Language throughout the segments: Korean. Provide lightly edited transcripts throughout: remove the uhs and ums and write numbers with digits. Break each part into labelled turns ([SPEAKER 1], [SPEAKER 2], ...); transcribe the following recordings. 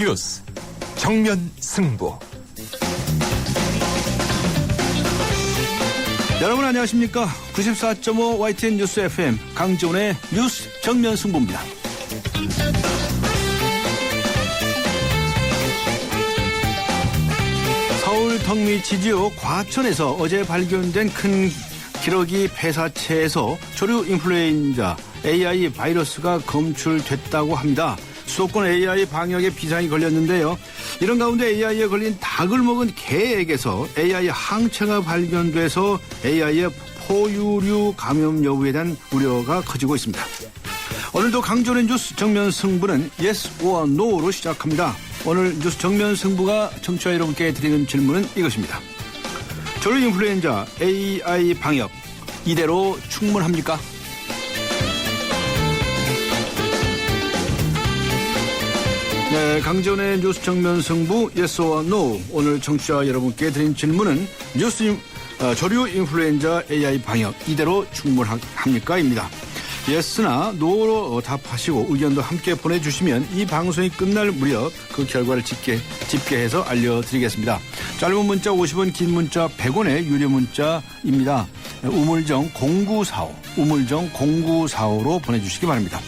[SPEAKER 1] 뉴스 정면 승부.
[SPEAKER 2] 여러분 안녕하십니까? 94.5 YTN 뉴스 FM 강지훈의 뉴스 정면 승부입니다. 서울 덕미 지지역 과천에서 어제 발견된 큰 기러기 폐사체에서 조류 인플루엔자 AI 바이러스가 검출됐다고 합니다. 수도권 AI 방역에 비상이 걸렸는데요. 이런 가운데 AI에 걸린 닭을 먹은 개에게서 AI 항체가 발견돼서 AI의 포유류 감염 여부에 대한 우려가 커지고 있습니다. 오늘도 강조된 뉴스 정면 승부는 Yes or No로 시작합니다. 오늘 뉴스 정면 승부가 청취자 여러분께 드리는 질문은 이것입니다. 조류 인플루엔자 AI 방역 이대로 충분합니까? 네, 강지훈의 뉴스 정면 승부 Yes or No. 오늘 청취자 여러분께 드린 질문은 조류 인플루엔자 AI 방역 이대로 충분합니까? 입니다. Yes나 No로 답하시고 의견도 함께 보내주시면 이 방송이 끝날 무렵 그 결과를 집계해서 알려드리겠습니다. 짧은 문자 50원, 긴 문자 100원의 유료 문자입니다. 우물정 0945로 보내주시기 바랍니다.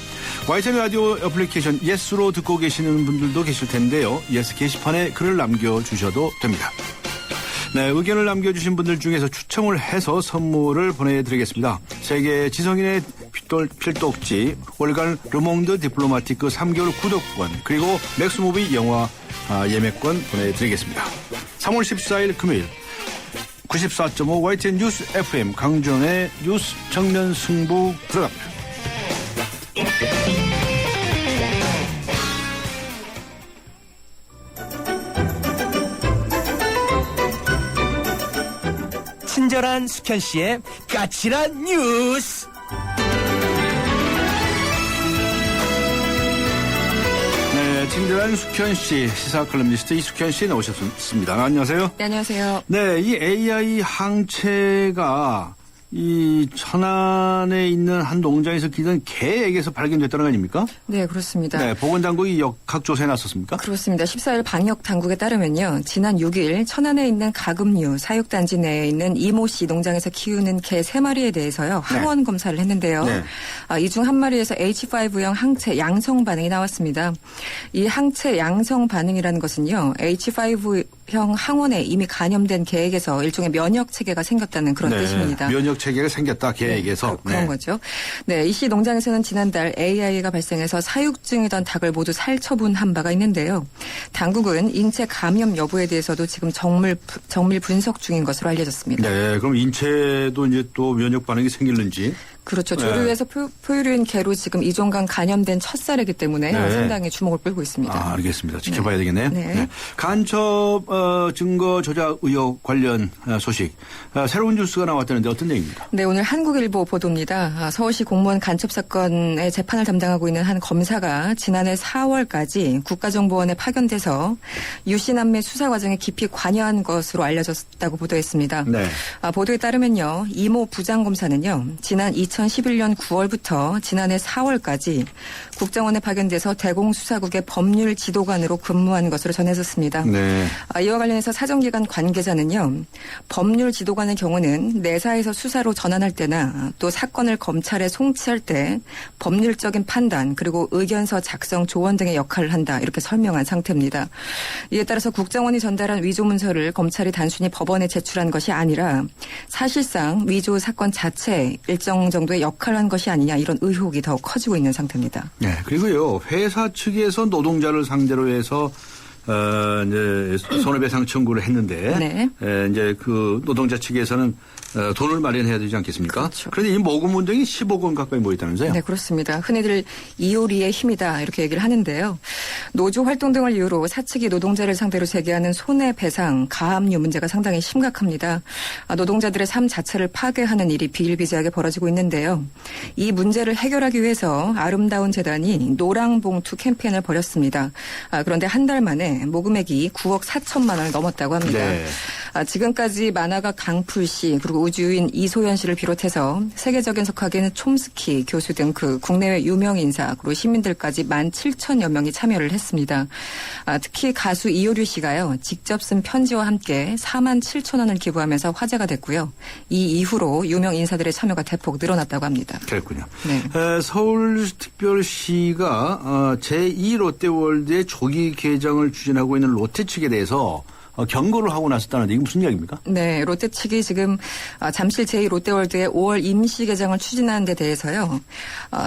[SPEAKER 2] YTN 라디오 애플리케이션 예스로 듣고 계시는 분들도 계실 텐데요. 예스 게시판에 글을 남겨주셔도 됩니다. 네, 의견을 남겨주신 분들 중에서 추첨을 해서 선물을 보내드리겠습니다. 세계 지성인의 필독지 월간 르몽드 디플로마티크 3개월 구독권 그리고 맥스무비 영화 예매권 보내드리겠습니다. 3월 14일 금요일 94.5 YTN 뉴스 FM 강준의 뉴스 정면 승부 들어갑니다.
[SPEAKER 1] 친절한 숙현 씨의 까칠한 뉴스.
[SPEAKER 2] 네, 친절한 숙현 씨, 시사 칼럼니스트 이숙현 씨 나오셨습니다. 안녕하세요.
[SPEAKER 3] 네, 안녕하세요.
[SPEAKER 2] 네, 이 AI 항체가 이 천안에 있는 한 농장에서 기른 개에게서 발견됐다는 거 아닙니까?
[SPEAKER 3] 네, 그렇습니다.
[SPEAKER 2] 네, 보건당국이 역학조사에 나섰습니까?
[SPEAKER 3] 그렇습니다. 14일 방역당국에 따르면요. 지난 6일 천안에 있는 가금류 사육단지 내에 있는 이모 씨 농장에서 키우는 개 3마리에 대해서요. 항원
[SPEAKER 2] 네.
[SPEAKER 3] 검사를 했는데요.
[SPEAKER 2] 네.
[SPEAKER 3] 이 중 한 마리에서 H5형 항체 양성 반응이 나왔습니다. 이 항체 양성 반응이라는 것은요. H5형 항원에 이미 감염된 개에게서 일종의 면역 체계가 생겼다는 그런
[SPEAKER 2] 네,
[SPEAKER 3] 뜻입니다.
[SPEAKER 2] 면역 체계가 생겼다 개에게서.
[SPEAKER 3] 네, 그런 거죠. 네, 이 씨 농장에서는 지난달 AI가 발생해서 사육 중이던 닭을 모두 살처분한 바가 있는데요. 당국은 인체 감염 여부에 대해서도 지금 정밀 분석 중인 것으로 알려졌습니다.
[SPEAKER 2] 네, 그럼 인체도 이제 또 면역 반응이 생길는지.
[SPEAKER 3] 그렇죠. 조류에서 포유류인 개로 지금 이종간 감염된 첫 사례이기 때문에
[SPEAKER 2] 네.
[SPEAKER 3] 상당히 주목을 끌고 있습니다.
[SPEAKER 2] 알겠습니다. 지켜봐야 되겠네요.
[SPEAKER 3] 네.
[SPEAKER 2] 네. 간첩 증거 조작 의혹 관련 소식. 새로운 뉴스가 나왔다는데 어떤 얘기입니까?
[SPEAKER 3] 네, 오늘 한국일보 보도입니다. 서울시 공무원 간첩 사건의 재판을 담당하고 있는 한 검사가 지난해 4월까지 국가정보원에 파견돼서 유씨 남매 수사 과정에 깊이 관여한 것으로 알려졌다고 보도했습니다.
[SPEAKER 2] 네.
[SPEAKER 3] 보도에 따르면요. 이모 부장검사는요. 지난 2011년 9월부터 지난해 4월까지 국정원에 파견돼서 대공수사국의 법률 지도관으로 근무한 것으로 전해졌습니다.
[SPEAKER 2] 네.
[SPEAKER 3] 이와 관련해서 사정기관 관계자는요. 법률 지도관의 경우는 내사에서 수사로 전환할 때나 또 사건을 검찰에 송치할 때 법률적인 판단 그리고 의견서 작성 조언 등의 역할을 한다 이렇게 설명한 상태입니다. 이에 따라서 국정원이 전달한 위조 문서를 검찰이 단순히 법원에 제출한 것이 아니라 사실상 위조 사건 자체에 일정 정도의 역할을 한 것이 아니냐 이런 의혹이 더 커지고 있는 상태입니다.
[SPEAKER 2] 네, 그리고요 회사 측에서 노동자를 상대로 해서 이제 손해배상 청구를 했는데
[SPEAKER 3] 네.
[SPEAKER 2] 이제 그 노동자 측에서는 돈을 마련해야 되지 않겠습니까?
[SPEAKER 3] 그렇죠.
[SPEAKER 2] 그런데 이 모금 문정이 10억 원 가까이 모였다면서요?
[SPEAKER 3] 네, 그렇습니다. 흔히들 이효리의 힘이다 이렇게 얘기를 하는데요. 노조 활동 등을 이유로 사측이 노동자를 상대로 제기하는 손해배상, 가압류 문제가 상당히 심각합니다. 노동자들의 삶 자체를 파괴하는 일이 비일비재하게 벌어지고 있는데요. 이 문제를 해결하기 위해서 아름다운 재단이 노랑봉투 캠페인을 벌였습니다. 그런데 한 달 만에 모금액이 9억 4천만 원을 넘었다고 합니다.
[SPEAKER 2] 네.
[SPEAKER 3] 지금까지 만화가 강풀 씨 그리고 우주인 이소연 씨를 비롯해서 세계적인 석학인 촘스키 교수 등 그 국내외 유명 인사 그리고 시민들까지 17,000여 명이 참여를 했습니다. 특히 가수 이효리 씨가요. 직접 쓴 편지와 함께 47,000원을 기부하면서 화제가 됐고요. 이 이후로 유명 인사들의 참여가 대폭 늘어났다고 합니다.
[SPEAKER 2] 그렇군요.
[SPEAKER 3] 네.
[SPEAKER 2] 서울특별시가 제2 롯데월드의 조기 개장을 추진하고 있는 롯데 측에 대해서 경고를 하고 나섰다는데 이게 무슨 이야기입니까?
[SPEAKER 3] 네, 롯데 측이 지금 잠실 제2롯데월드의 5월 임시 개장을 추진하는 데 대해서요.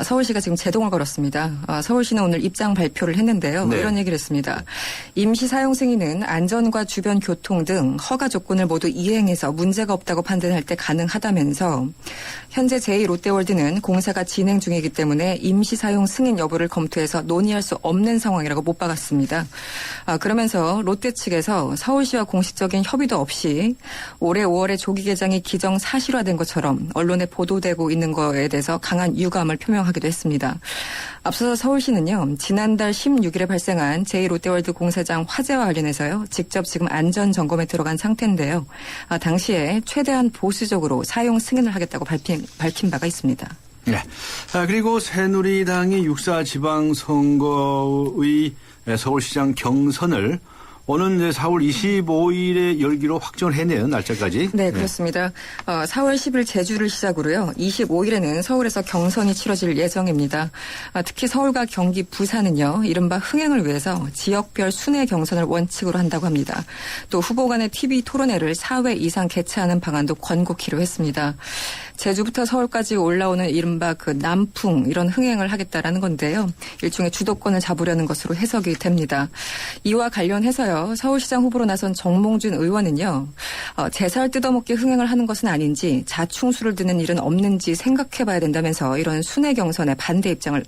[SPEAKER 3] 서울시가 지금 제동을 걸었습니다. 서울시는 오늘 입장 발표를 했는데요.
[SPEAKER 2] 네.
[SPEAKER 3] 이런 얘기를 했습니다. 임시 사용 승인은 안전과 주변 교통 등 허가 조건을 모두 이행해서 문제가 없다고 판단할 때 가능하다면서 현재 제2롯데월드는 공사가 진행 중이기 때문에 임시 사용 승인 여부를 검토해서 논의할 수 없는 상황이라고 못 박았습니다. 그러면서 롯데 측에서 서울시와 공식적인 협의도 없이 올해 5월에 조기 개장이 기정사실화된 것처럼 언론에 보도되고 있는 거에 대해서 강한 유감을 표명하기도 했습니다. 앞서서 서울시는요. 지난달 16일에 발생한 제2롯데월드 공사장 화재와 관련해서요. 직접 지금 안전 점검에 들어간 상태인데요. 당시에 최대한 보수적으로 사용 승인을 하겠다고 밝힌 바가 있습니다.
[SPEAKER 2] 네. 그리고 새누리당이 6.4 지방선거의 서울시장 경선을 오는 4월 25일에 열기로 확정을 해내는 날짜까지.
[SPEAKER 3] 네, 그렇습니다. 4월 10일 제주를 시작으로요. 25일에는 서울에서 경선이 치러질 예정입니다. 특히 서울과 경기, 부산은요. 이른바 흥행을 위해서 지역별 순회 경선을 원칙으로 한다고 합니다. 또 후보 간의 TV 토론회를 4회 이상 개최하는 방안도 권고키로 했습니다. 제주부터 서울까지 올라오는 이른바 그 남풍 이런 흥행을 하겠다라는 건데요. 일종의 주도권을 잡으려는 것으로 해석이 됩니다. 이와 관련해서요. 서울시장 후보로 나선 정몽준 의원은요. 제살 뜯어먹기 흥행을 하는 것은 아닌지 자충수를 드는 일은 없는지 생각해봐야 된다면서 이런 순회 경선에 반대 입장을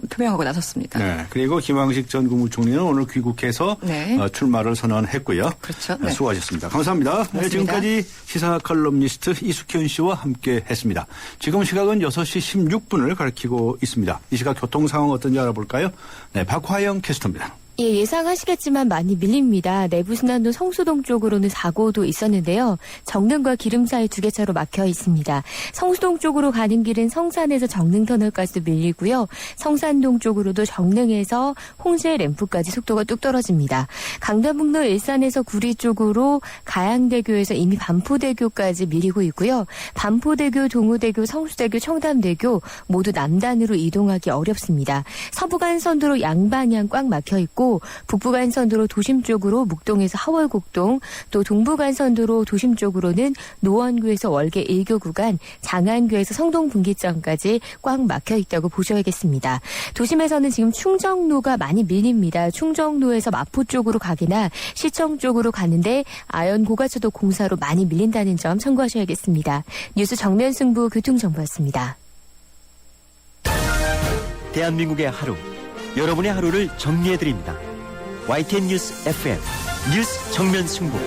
[SPEAKER 3] 표명하고 나섰습니다.
[SPEAKER 2] 네. 그리고 김황식 전 국무총리는 오늘 귀국해서
[SPEAKER 3] 네.
[SPEAKER 2] 출마를 선언했고요.
[SPEAKER 3] 그렇죠. 네.
[SPEAKER 2] 수고하셨습니다. 감사합니다.
[SPEAKER 3] 고맙습니다.
[SPEAKER 2] 네, 지금까지 시사 칼럼니스트 이숙현 씨와 함께했습니다. 지금 시각은 6시 16분을 가리키고 있습니다. 이 시각 교통 상황 어떤지 알아볼까요? 네, 박화영 캐스터입니다.
[SPEAKER 4] 예, 예상하시겠지만 많이 밀립니다. 내부순환도 성수동 쪽으로는 사고도 있었는데요. 정릉과 기름 사이 2개차로 막혀 있습니다. 성수동 쪽으로 가는 길은 성산에서 정릉터널까지도 밀리고요. 성산동 쪽으로도 정릉에서 홍제 램프까지 속도가 뚝 떨어집니다. 강남북로 일산에서 구리 쪽으로 가양대교에서 이미 반포대교까지 밀리고 있고요. 반포대교, 동호대교, 성수대교, 청담대교 모두 남단으로 이동하기 어렵습니다. 서부간선도로 양방향 꽉 막혀 있고 북부간선도로 도심 쪽으로 묵동에서 하월곡동, 또 동부간선도로 도심 쪽으로는 노원구에서 월계 1교 구간, 장안교에서 성동분기점까지 꽉 막혀 있다고 보셔야겠습니다. 도심에서는 지금 충정로가 많이 밀립니다. 충정로에서 마포 쪽으로 가기나 시청 쪽으로 가는데 아연 고가차도 공사로 많이 밀린다는 점 참고하셔야겠습니다. 뉴스 정면 승부 교통정보였습니다.
[SPEAKER 5] 대한민국의 하루, 여러분의 하루를 정리해드립니다. YTN 뉴스 FM 뉴스 정면 승부.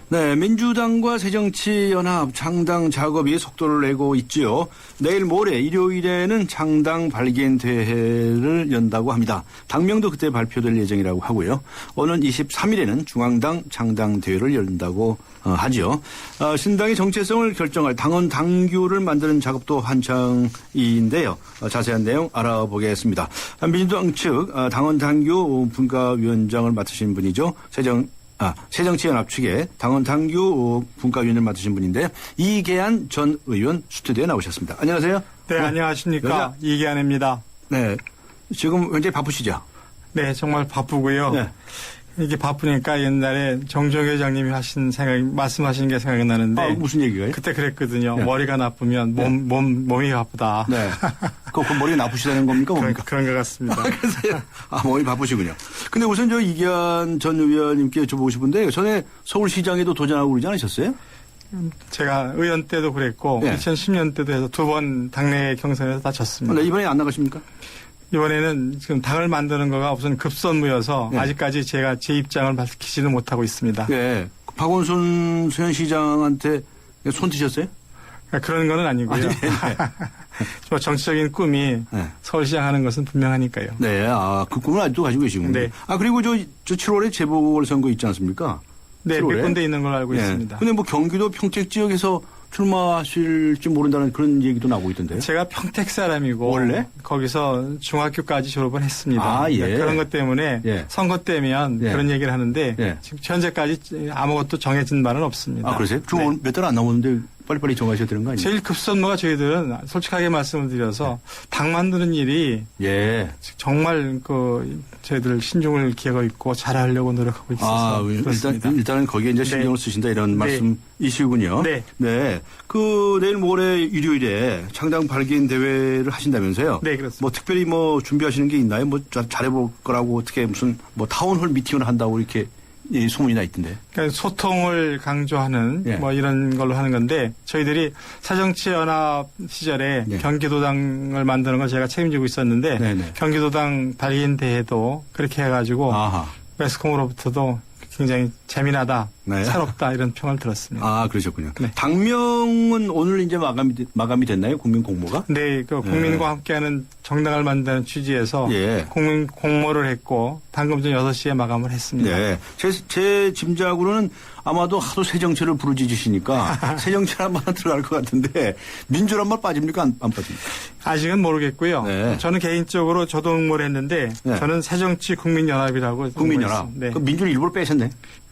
[SPEAKER 2] 네, 민주당과 새정치연합 창당 작업이 속도를 내고 있지요. 내일 모레 일요일에는 창당 발기인 대회를 연다고 합니다. 당명도 그때 발표될 예정이라고 하고요. 오는 23일에는 중앙당 창당 대회를 연다고 하지요. 신당의 정체성을 결정할 당원 당규를 만드는 작업도 한창인데요. 자세한 내용 알아보겠습니다. 민주당 측 당원 당규 분과위원장을 맡으신 분이죠. 새정치연합 측의 당원 당규 분과위원을 맡으신 분인데 이계한 전 의원 스튜디오에 나오셨습니다. 안녕하세요.
[SPEAKER 6] 네, 안녕하십니까. 이계한입니다.
[SPEAKER 2] 네, 지금 굉장히 바쁘시죠?
[SPEAKER 6] 네, 정말 바쁘고요.
[SPEAKER 2] 네.
[SPEAKER 6] 이게 바쁘니까 옛날에 정종 회장님이 말씀하신 게 생각이 나는데.
[SPEAKER 2] 무슨 얘기가요?
[SPEAKER 6] 그때 그랬거든요.
[SPEAKER 2] 네.
[SPEAKER 6] 머리가 나쁘면 몸이 바쁘다.
[SPEAKER 2] 네. 그 머리가 나쁘시다는 겁니까? 뭡니까?
[SPEAKER 6] 그런 것 같습니다.
[SPEAKER 2] 그래서요. 몸이 바쁘시군요. 근데 우선 이계한 전 의원님께 여쭤보고 싶은데 전에 서울시장에도 도전하고 그러지 않으셨어요?
[SPEAKER 6] 제가 의원 때도 그랬고,
[SPEAKER 2] 네.
[SPEAKER 6] 2010년 때도 해서 2번 당내 경선에서 다 졌습니다.
[SPEAKER 2] 네, 이번에 안 나가십니까?
[SPEAKER 6] 이번에는 지금 당을 만드는 거가 우선 급선무여서
[SPEAKER 2] 네.
[SPEAKER 6] 아직까지 제가 제 입장을 밝히지는 못하고 있습니다.
[SPEAKER 2] 네. 박원순 수현시장한테 손 드셨어요?
[SPEAKER 6] 그런 건 아니고요. 뭐 정치적인 꿈이
[SPEAKER 2] 네.
[SPEAKER 6] 서울시장 하는 것은 분명하니까요.
[SPEAKER 2] 네. 그 꿈을 아직도 가지고 계시군요.
[SPEAKER 6] 네.
[SPEAKER 2] 그리고 저 7월에 재보궐선거 있지 않습니까?
[SPEAKER 6] 네,
[SPEAKER 2] 7월에?
[SPEAKER 6] 몇 군데 있는 걸로 알고
[SPEAKER 2] 예.
[SPEAKER 6] 있습니다.
[SPEAKER 2] 근데 뭐 경기도 평택 지역에서 출마하실지 모른다는 그런 얘기도 나오고 있던데요.
[SPEAKER 6] 제가 평택 사람이고
[SPEAKER 2] 원래?
[SPEAKER 6] 거기서 중학교까지 졸업을 했습니다.
[SPEAKER 2] 아, 예.
[SPEAKER 6] 그러니까 그런 것 때문에
[SPEAKER 2] 예.
[SPEAKER 6] 선거 때면
[SPEAKER 2] 예.
[SPEAKER 6] 그런 얘기를 하는데
[SPEAKER 2] 예.
[SPEAKER 6] 지금 현재까지 아무것도 정해진 바는 없습니다.
[SPEAKER 2] 아, 그러세요? 좀
[SPEAKER 6] 네.
[SPEAKER 2] 몇 달 안 남았는데 빨리빨리 정하셔야 되는 거 아니에요?
[SPEAKER 6] 제일 급선무가 저희들은 솔직하게 말씀을 드려서 당 만드는 일이
[SPEAKER 2] 예.
[SPEAKER 6] 정말 저희들 신중을 기하고 있고 잘하려고 노력하고 있어서 그렇습니다.
[SPEAKER 2] 일단은 거기에 이제 신경을 쓰신다 이런
[SPEAKER 6] 네.
[SPEAKER 2] 말씀이시군요.
[SPEAKER 6] 네.
[SPEAKER 2] 네. 내일 모레 일요일에 창당 발기인 대회를 하신다면서요?
[SPEAKER 6] 네, 그렇습니다.
[SPEAKER 2] 뭐 특별히 뭐 준비하시는 게 있나요? 뭐 잘해볼 거라고 어떻게 무슨 뭐 타운홀 미팅을 한다고 이렇게 소문이 나 있던데.
[SPEAKER 6] 그러니까 소통을 강조하는
[SPEAKER 2] 예.
[SPEAKER 6] 뭐 이런 걸로 하는 건데 저희들이 새정치연합 시절에
[SPEAKER 2] 예.
[SPEAKER 6] 경기도당을 만드는 걸 제가 책임지고 있었는데
[SPEAKER 2] 네네.
[SPEAKER 6] 경기도당 발기인 대회도 그렇게 해가지고
[SPEAKER 2] 아하.
[SPEAKER 6] 매스컴으로부터도 굉장히 재미나다,
[SPEAKER 2] 네.
[SPEAKER 6] 새롭다 이런 평을 들었습니다.
[SPEAKER 2] 아, 그러셨군요.
[SPEAKER 6] 네.
[SPEAKER 2] 당명은 오늘 이제 마감이 됐나요? 국민 공모가?
[SPEAKER 6] 네, 국민과 함께하는 정당을 만드는 취지에서
[SPEAKER 2] 예.
[SPEAKER 6] 국민 공모를 했고 방금 전 6시에 마감을 했습니다.
[SPEAKER 2] 네. 제 짐작으로는 아마도 하도 새정치를 부르짖으시니까 새정치란 말은 들어갈 것 같은데 민주란 말 빠집니까? 안 빠집니까?
[SPEAKER 6] 아직은 모르겠고요.
[SPEAKER 2] 네.
[SPEAKER 6] 저는 개인적으로 저도 응모를 했는데
[SPEAKER 2] 네.
[SPEAKER 6] 저는 새정치 국민연합이라고
[SPEAKER 2] 국민연합.
[SPEAKER 6] 응모했습니다. 네.
[SPEAKER 2] 그 민주를 일부러 빼셨네.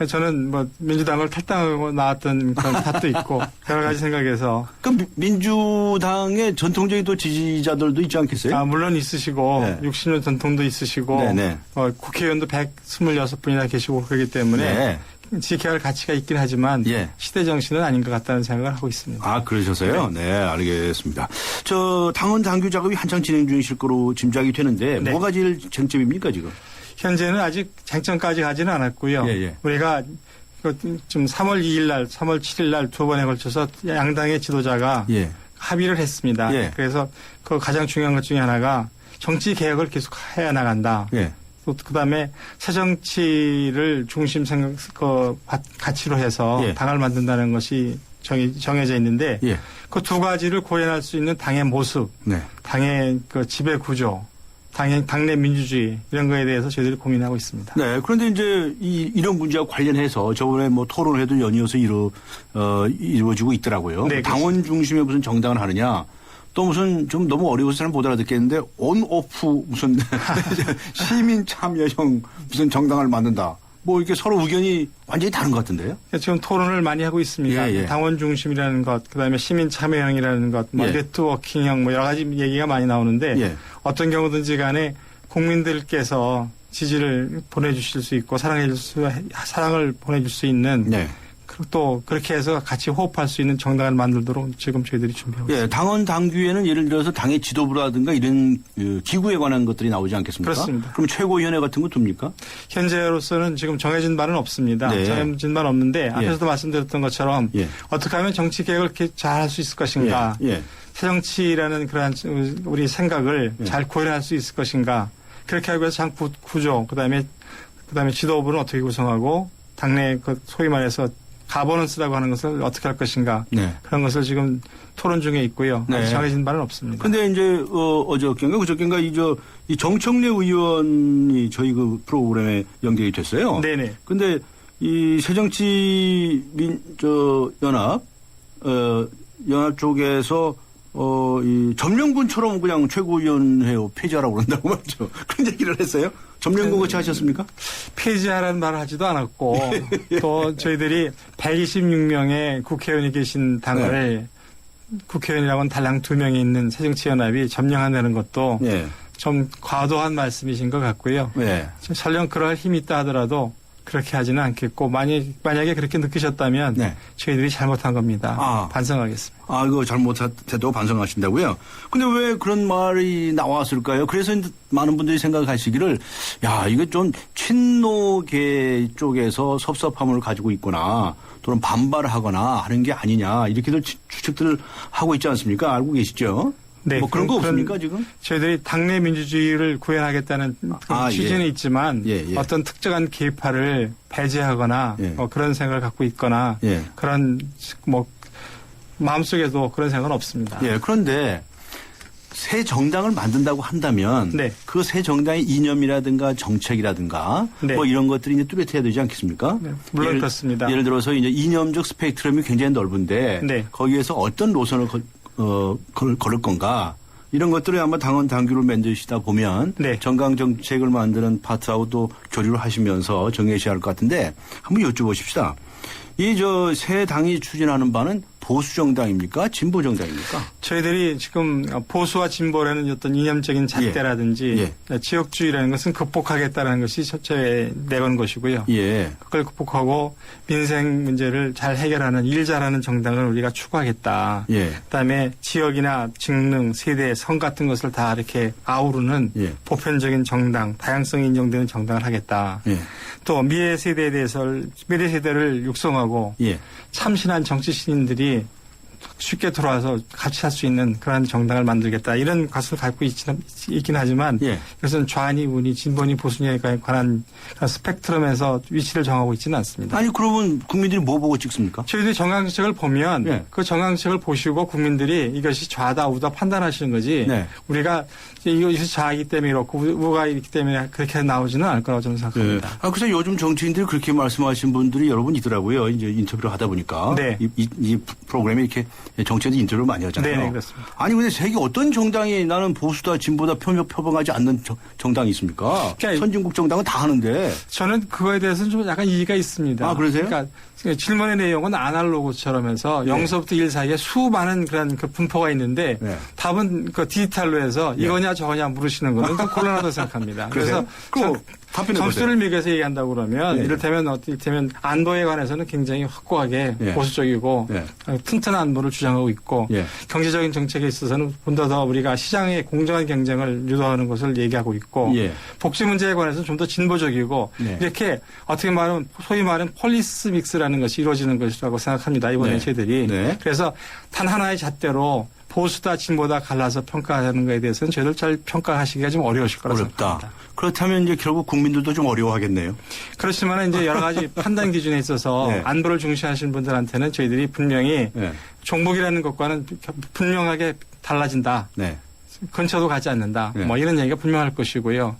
[SPEAKER 6] 저는 뭐 민주당을 탈당하고 나왔던 그런 탓도 있고 여러 가지 생각해서
[SPEAKER 2] 그 민주당의 전통적인 또 지지자들도 있지 않겠어요?
[SPEAKER 6] 물론 있으시고
[SPEAKER 2] 네.
[SPEAKER 6] 60년 전통도 있으시고
[SPEAKER 2] 네네.
[SPEAKER 6] 국회의원도 126분이나 계시고 그렇기 때문에
[SPEAKER 2] 네.
[SPEAKER 6] 지켜야 할 가치가 있긴 하지만
[SPEAKER 2] 예.
[SPEAKER 6] 시대 정신은 아닌 것 같다는 생각을 하고 있습니다.
[SPEAKER 2] 아, 그러셔서요? 네, 알겠습니다. 당원 당규 작업이 한창 진행 중이실 거로 짐작이 되는데
[SPEAKER 6] 네.
[SPEAKER 2] 뭐가 제일 쟁점입니까, 지금?
[SPEAKER 6] 현재는 아직 쟁점까지 가지는 않았고요.
[SPEAKER 2] 예, 예.
[SPEAKER 6] 우리가 좀 3월 2일 날, 3월 7일 날 두 번에 걸쳐서 양당의 지도자가
[SPEAKER 2] 예.
[SPEAKER 6] 합의를 했습니다.
[SPEAKER 2] 예.
[SPEAKER 6] 그래서 그 가장 중요한 것 중에 하나가 정치 개혁을 계속 해야 나간다.
[SPEAKER 2] 예.
[SPEAKER 6] 또 그다음에 새정치를 중심 가치로 해서
[SPEAKER 2] 예.
[SPEAKER 6] 당을 만든다는 것이 정해져 있는데
[SPEAKER 2] 예.
[SPEAKER 6] 그 두 가지를 구현할 수 있는 당의 모습,
[SPEAKER 2] 네.
[SPEAKER 6] 당의 그 지배 구조, 당내 민주주의 이런 거에 대해서 저희들이 고민하고 있습니다.
[SPEAKER 2] 네. 그런데 이제 이런 문제와 관련해서 저번에 뭐 토론회도 연이어서 이루어지고 있더라고요.
[SPEAKER 6] 네,
[SPEAKER 2] 당원 중심의 무슨 정당을 하느냐. 또 무슨 좀 너무 어려워서 잘 못 알아듣겠는데 온오프 무슨 시민 참여형 무슨 정당을 만든다. 뭐 이렇게 서로 의견이 완전히 다른 것 같은데요.
[SPEAKER 6] 지금 토론을 많이 하고 있습니다.
[SPEAKER 2] 예, 예.
[SPEAKER 6] 당원 중심이라는 것, 그다음에 시민 참여형이라는 것, 뭐
[SPEAKER 2] 예.
[SPEAKER 6] 네트워킹형 뭐 여러 가지 얘기가 많이 나오는데
[SPEAKER 2] 예.
[SPEAKER 6] 어떤 경우든지 간에 국민들께서 지지를 보내주실 수 있고 사랑을 보내줄 수 있는
[SPEAKER 2] 네.
[SPEAKER 6] 또 그렇게 해서 같이 호흡할 수 있는 정당을 만들도록 지금 저희들이 준비하고
[SPEAKER 2] 예,
[SPEAKER 6] 있습니다.
[SPEAKER 2] 당원 당규에는 예를 들어서 당의 지도부라든가 이런 기구에 관한 것들이 나오지 않겠습니까?
[SPEAKER 6] 그렇습니다.
[SPEAKER 2] 그럼 최고위원회 같은 거 둡니까?
[SPEAKER 6] 현재로서는 지금 정해진 바는 없습니다.
[SPEAKER 2] 네.
[SPEAKER 6] 정해진 바는 없는데 앞에서도 말씀드렸던 것처럼
[SPEAKER 2] 예.
[SPEAKER 6] 어떻게 하면 정치 개혁을 이렇게 잘 할 수 있을 것인가.
[SPEAKER 2] 예. 예.
[SPEAKER 6] 새정치라는 그러한 우리 생각을 잘 구현할 수 있을 것인가. 그렇게 하기 위해서 장 구조, 그다음에 지도부는 어떻게 구성하고 당내 그 소위 말해서 가버넌스라고 하는 것을 어떻게 할 것인가.
[SPEAKER 2] 네.
[SPEAKER 6] 그런 것을 지금 토론 중에 있고요.
[SPEAKER 2] 네.
[SPEAKER 6] 아직 정해진 바는 없습니다.
[SPEAKER 2] 근데 이제 어저께인가 그저께인가 이 정청래 의원이 저희 그 프로그램에 연결이 됐어요.
[SPEAKER 6] 네네.
[SPEAKER 2] 근데 이 새정치 연합 쪽에서 이 점령군처럼 그냥 최고위원회 폐지하라고 그런다고 말이죠. 그런 얘기를 했어요. 점령군 같이 하셨습니까?
[SPEAKER 6] 폐지하라는 말을 하지도 않았고 또 저희들이 126명의 국회의원이 계신 당을 국회의원이라고는 달랑 2명이 있는 새정치연합이 점령한다는 것도
[SPEAKER 2] 예.
[SPEAKER 6] 좀 과도한 말씀이신 것 같고요.
[SPEAKER 2] 예.
[SPEAKER 6] 설령 그럴 힘이 있다 하더라도 그렇게 하지는 않겠고 만약에 그렇게 느끼셨다면
[SPEAKER 2] 네.
[SPEAKER 6] 저희들이 잘못한 겁니다.
[SPEAKER 2] 아.
[SPEAKER 6] 반성하겠습니다.
[SPEAKER 2] 아, 이거 잘못했다고 반성하신다고요? 근데 왜 그런 말이 나왔을까요? 그래서 많은 분들이 생각하시기를, 야, 이거 좀 친노계 쪽에서 섭섭함을 가지고 있거나 또는 반발을 하거나 하는 게 아니냐, 이렇게들 추측들을 하고 있지 않습니까? 알고 계시죠?
[SPEAKER 6] 네,
[SPEAKER 2] 뭐 그런 거 없습니까, 지금?
[SPEAKER 6] 저희들이 당내 민주주의를 구현하겠다는 취지는
[SPEAKER 2] 예.
[SPEAKER 6] 있지만
[SPEAKER 2] 예.
[SPEAKER 6] 어떤 특정한 계파를 배제하거나
[SPEAKER 2] 예.
[SPEAKER 6] 그런 생각을 갖고 있거나
[SPEAKER 2] 예.
[SPEAKER 6] 그런 마음속에도 그런 생각은 없습니다.
[SPEAKER 2] 예, 그런데 새 정당을 만든다고 한다면
[SPEAKER 6] 네.
[SPEAKER 2] 그 새 정당의 이념이라든가 정책이라든가
[SPEAKER 6] 네.
[SPEAKER 2] 뭐 이런 것들이 이제 뚜렷해야 되지 않겠습니까?
[SPEAKER 6] 네, 물론 그렇습니다.
[SPEAKER 2] 예를 들어서 이제 이념적 스펙트럼이 굉장히 넓은데
[SPEAKER 6] 네.
[SPEAKER 2] 거기에서 어떤 노선을 걸을 건가 이런 것들을 아마 당원 당규를 만드시다 보면
[SPEAKER 6] 네.
[SPEAKER 2] 정강 정책을 만드는 파트하고 또 교류를 하시면서 정해셔야 할 것 같은데 한번 여쭤보십시다. 이 새 당이 추진하는 바는 보수 정당입니까? 진보 정당입니까?
[SPEAKER 6] 저희들이 지금 보수와 진보라는 어떤 이념적인 잣대라든지 지역주의라는 것은 극복하겠다는 것이 첫째 내건 것이고요.
[SPEAKER 2] 예.
[SPEAKER 6] 그걸 극복하고 민생 문제를 잘 해결하는 일 잘하는 정당을 우리가 추구하겠다.
[SPEAKER 2] 예.
[SPEAKER 6] 그다음에 지역이나 직능, 세대, 성 같은 것을 다 이렇게 아우르는
[SPEAKER 2] 예.
[SPEAKER 6] 보편적인 정당, 다양성이 인정되는 정당을 하겠다.
[SPEAKER 2] 예.
[SPEAKER 6] 또 미래 세대를 육성하고
[SPEAKER 2] 예.
[SPEAKER 6] 참신한 정치 신인들이 쉽게 들어와서 같이 할 수 있는 그런 정당을 만들겠다. 이런 것을 갖고 있긴 하지만
[SPEAKER 2] 예.
[SPEAKER 6] 이것은 좌니 우니 진보니 보수니에 관한 스펙트럼에서 위치를 정하고 있지는 않습니다.
[SPEAKER 2] 아니 그러면 국민들이 뭐 보고 찍습니까?
[SPEAKER 6] 저희들이 정강정책을 보면
[SPEAKER 2] 예.
[SPEAKER 6] 그 정강정책을 보시고 국민들이 이것이 좌다 우다 판단하시는 거지
[SPEAKER 2] 네.
[SPEAKER 6] 우리가 이것이 좌이기 때문에 이렇고 우가 있기 때문에 그렇게 나오지는 않을 거라고 저는 생각합니다.
[SPEAKER 2] 네. 그래서 요즘 정치인들이 그렇게 말씀하신 분들이 여러분 있더라고요. 이제 인터뷰를 하다 보니까.
[SPEAKER 6] 네.
[SPEAKER 2] 이 프로그램에 이렇게 정치인들 인터뷰를 많이 하잖아요.
[SPEAKER 6] 네, 그렇습니다.
[SPEAKER 2] 아니, 근데 세계 어떤 정당이 나는 보수다, 진보다 표방하지 않는 정당이 있습니까?
[SPEAKER 6] 그러니까
[SPEAKER 2] 선진국 정당은 다 하는데.
[SPEAKER 6] 저는 그거에 대해서는 좀 약간 이의가 있습니다.
[SPEAKER 2] 아, 그러세요?
[SPEAKER 6] 그러니까 질문의 내용은 아날로그처럼 해서 0서부터 1 사이에 수많은 그런 그 분포가 있는데
[SPEAKER 2] 네.
[SPEAKER 6] 답은 그 디지털로 해서 이거냐 저거냐 물으시는 거는 좀 곤란하다고 생각합니다. 그래서 점수를 매겨서 얘기한다고 그러면
[SPEAKER 2] 네.
[SPEAKER 6] 이를테면 안보에 관해서는 굉장히 확고하게
[SPEAKER 2] 네.
[SPEAKER 6] 보수적이고
[SPEAKER 2] 네.
[SPEAKER 6] 튼튼한 안보를 주장하고 있고
[SPEAKER 2] 네.
[SPEAKER 6] 경제적인 정책에 있어서는 보다 더 우리가 시장의 공정한 경쟁을 유도하는 것을 얘기하고 있고
[SPEAKER 2] 예.
[SPEAKER 6] 복지 문제에 관해서는 좀 더 진보적이고
[SPEAKER 2] 네.
[SPEAKER 6] 이렇게 어떻게 말하면 소위 말하는 폴리스 믹스라는 것이 이루어지는 것이라고 생각합니다. 이번에
[SPEAKER 2] 네.
[SPEAKER 6] 저희들이.
[SPEAKER 2] 네.
[SPEAKER 6] 그래서 단 하나의 잣대로 보수다 진보다 갈라서 평가하는 것에 대해서는 저희들 잘 평가하시기가 좀 어려우실 거라고
[SPEAKER 2] 어렵다.
[SPEAKER 6] 생각합니다.
[SPEAKER 2] 그렇다면 이제 결국 국민들도 좀 어려워하겠네요.
[SPEAKER 6] 그렇지만 이제 여러 가지 판단 기준에 있어서
[SPEAKER 2] 네.
[SPEAKER 6] 안보를 중시하시는 분들한테는 저희들이 분명히
[SPEAKER 2] 네.
[SPEAKER 6] 종북이라는 것과는 분명하게 달라진다.
[SPEAKER 2] 네.
[SPEAKER 6] 근처도 가지 않는다.
[SPEAKER 2] 네.
[SPEAKER 6] 뭐 이런 얘기가 분명할 것이고요.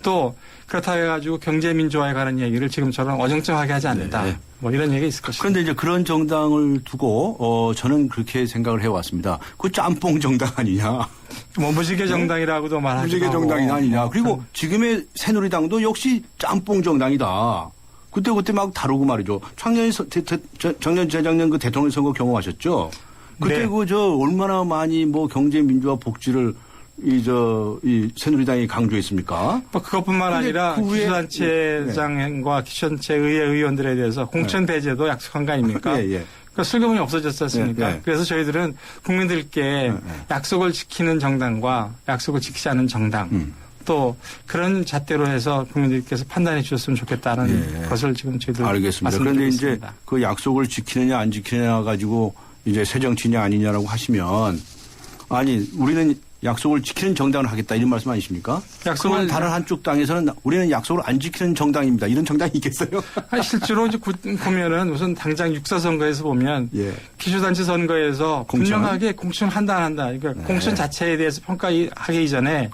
[SPEAKER 6] 또 그렇다고 해가지고 경제 민주화에 관한 얘기를 지금처럼 어정쩡하게 하지 않는다.
[SPEAKER 2] 네.
[SPEAKER 6] 뭐 이런 얘기가 있을 것입니다.
[SPEAKER 2] 그런데 이제 그런 정당을 두고 저는 그렇게 생각을 해왔습니다. 그 짬뽕 정당 아니냐.
[SPEAKER 6] 뭐 무지개 정당이라고도 말하죠.
[SPEAKER 2] 무지개 정당이 아니냐. 그리고 지금의 새누리당도 역시 짬뽕 정당이다. 그때 막 다루고 말이죠. 작년, 재작년 그 대통령 선거 경험하셨죠? 그때
[SPEAKER 6] 네.
[SPEAKER 2] 얼마나 많이 뭐 경제 민주화 복지를 이 새누리당이 강조했습니까?
[SPEAKER 6] 뭐 그것뿐만 아니라
[SPEAKER 2] 그 후에
[SPEAKER 6] 기초단체장과 기초단체 의회 의원들에 대해서 공천 배제도 약속한 거 아닙니까?
[SPEAKER 2] 예, 예.
[SPEAKER 6] 그 슬그머니 없어졌지 않습니까?
[SPEAKER 2] 예, 예.
[SPEAKER 6] 그래서 저희들은 국민들께 약속을 지키는 정당과 약속을 지키지 않는 정당 또 그런 잣대로 해서 국민들께서 판단해 주셨으면 좋겠다는 것을 지금 저희들
[SPEAKER 2] 알겠습니다. 그런데 이제
[SPEAKER 6] 말씀드리겠습니다.
[SPEAKER 2] 그 약속을 지키느냐 안 지키느냐 가지고 이제 새 정치냐 아니냐라고 하시면 아니 우리는 약속을 지키는 정당을 하겠다 이런 말씀 아니십니까?
[SPEAKER 6] 약속을
[SPEAKER 2] 다른 한쪽 당에서는 우리는 약속을 안 지키는 정당입니다. 이런 정당이 있겠어요?
[SPEAKER 6] 아니, 실제로 이제 보면은 우선 당장 육사 선거에서 보면
[SPEAKER 2] 예.
[SPEAKER 6] 기초단체 선거에서
[SPEAKER 2] 공천?
[SPEAKER 6] 분명하게 공천한다 안 한다. 그러니까
[SPEAKER 2] 네.
[SPEAKER 6] 공천 자체에 대해서 평가하기 이전에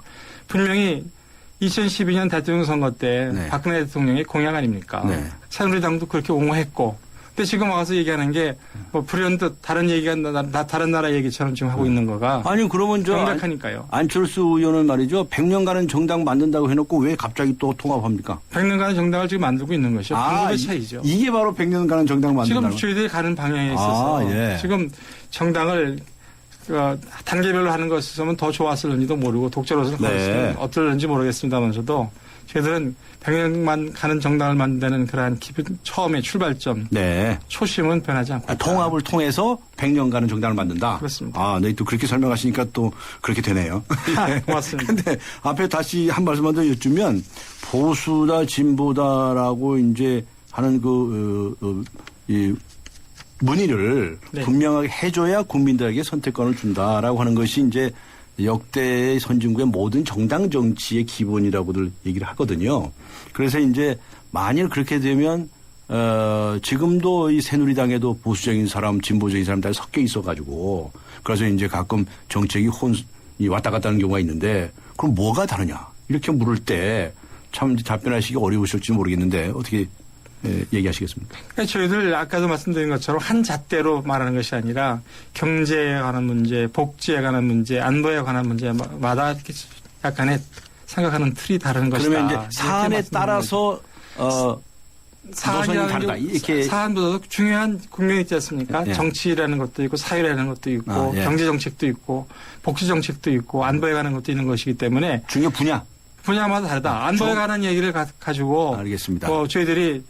[SPEAKER 6] 분명히 2012년 대통령 선거 때
[SPEAKER 2] 네.
[SPEAKER 6] 박근혜 대통령의 공약 아닙니까?
[SPEAKER 2] 네.
[SPEAKER 6] 새누리당도 그렇게 옹호했고. 근데 지금 와서 얘기하는 게 뭐 불현듯 다른 얘기가 다른 나라 얘기처럼 지금 하고 있는 거가
[SPEAKER 2] 아니 그러면
[SPEAKER 6] 명백하니까요.
[SPEAKER 2] 안철수 의원은 말이죠. 100년간은 정당 만든다고 해놓고 왜 갑자기 또 통합합니까?
[SPEAKER 6] 100년간의 정당을 지금 만들고 있는 것이요. 방법의 차이죠.
[SPEAKER 2] 이게 바로 100년간은 정당 만든다는
[SPEAKER 6] 지금 저희들이 가는 방향에 있어서
[SPEAKER 2] 예.
[SPEAKER 6] 지금 정당을 단계별로 하는 것이었으면 더 좋았을는지도 모르고 독재로서는
[SPEAKER 2] 네.
[SPEAKER 6] 어떨는지 모르겠습니다만서도 저희들은 100년만 가는 정당을 만드는 그러한 처음의 출발점
[SPEAKER 2] 네.
[SPEAKER 6] 초심은 변하지 않고 있다.
[SPEAKER 2] 통합을 통해서 100년간은 정당을 만든다.
[SPEAKER 6] 그렇습니다.
[SPEAKER 2] 아, 네, 또 그렇게 설명하시니까 또 그렇게 되네요.
[SPEAKER 6] 고맙습니다.
[SPEAKER 2] 근데 앞에 다시 한 말씀만 더 여쭈면 보수다 진보다라고 이제 하는 이 문의를
[SPEAKER 6] 네.
[SPEAKER 2] 분명하게 해줘야 국민들에게 선택권을 준다라고 하는 것이 이제 역대 선진국의 모든 정당 정치의 기본이라고들 얘기를 하거든요. 그래서 이제 만일 그렇게 되면 지금도 이 새누리당에도 보수적인 사람, 진보적인 사람들이 섞여 있어가지고 그래서 이제 가끔 정책이 이 왔다 갔다 하는 경우가 있는데 그럼 뭐가 다르냐 이렇게 물을 때 참 답변하시기 어려우실지 모르겠는데 어떻게 얘기하시겠습니까?
[SPEAKER 6] 그러니까 저희들 아까도 말씀드린 것처럼 한 잣대로 말하는 것이 아니라 경제에 관한 문제, 복지에 관한 문제, 안보에 관한 문제마다 이렇게 약간의 생각하는 틀이 다른 것이다.
[SPEAKER 2] 그러면 이제 사안에 따라서 노선이 다르다. 이렇게
[SPEAKER 6] 사안보다도 중요한 국면이 있지 않습니까?
[SPEAKER 2] 예.
[SPEAKER 6] 정치라는 것도 있고 사회라는 것도 있고
[SPEAKER 2] 예.
[SPEAKER 6] 경제 정책도 있고 복지 정책도 있고 안보에 관한 것도 있는 것이기 때문에
[SPEAKER 2] 중요
[SPEAKER 6] 분야마다 다르다. 안보에 관한 얘기를 가지고
[SPEAKER 2] 알겠습니다.
[SPEAKER 6] 저희들이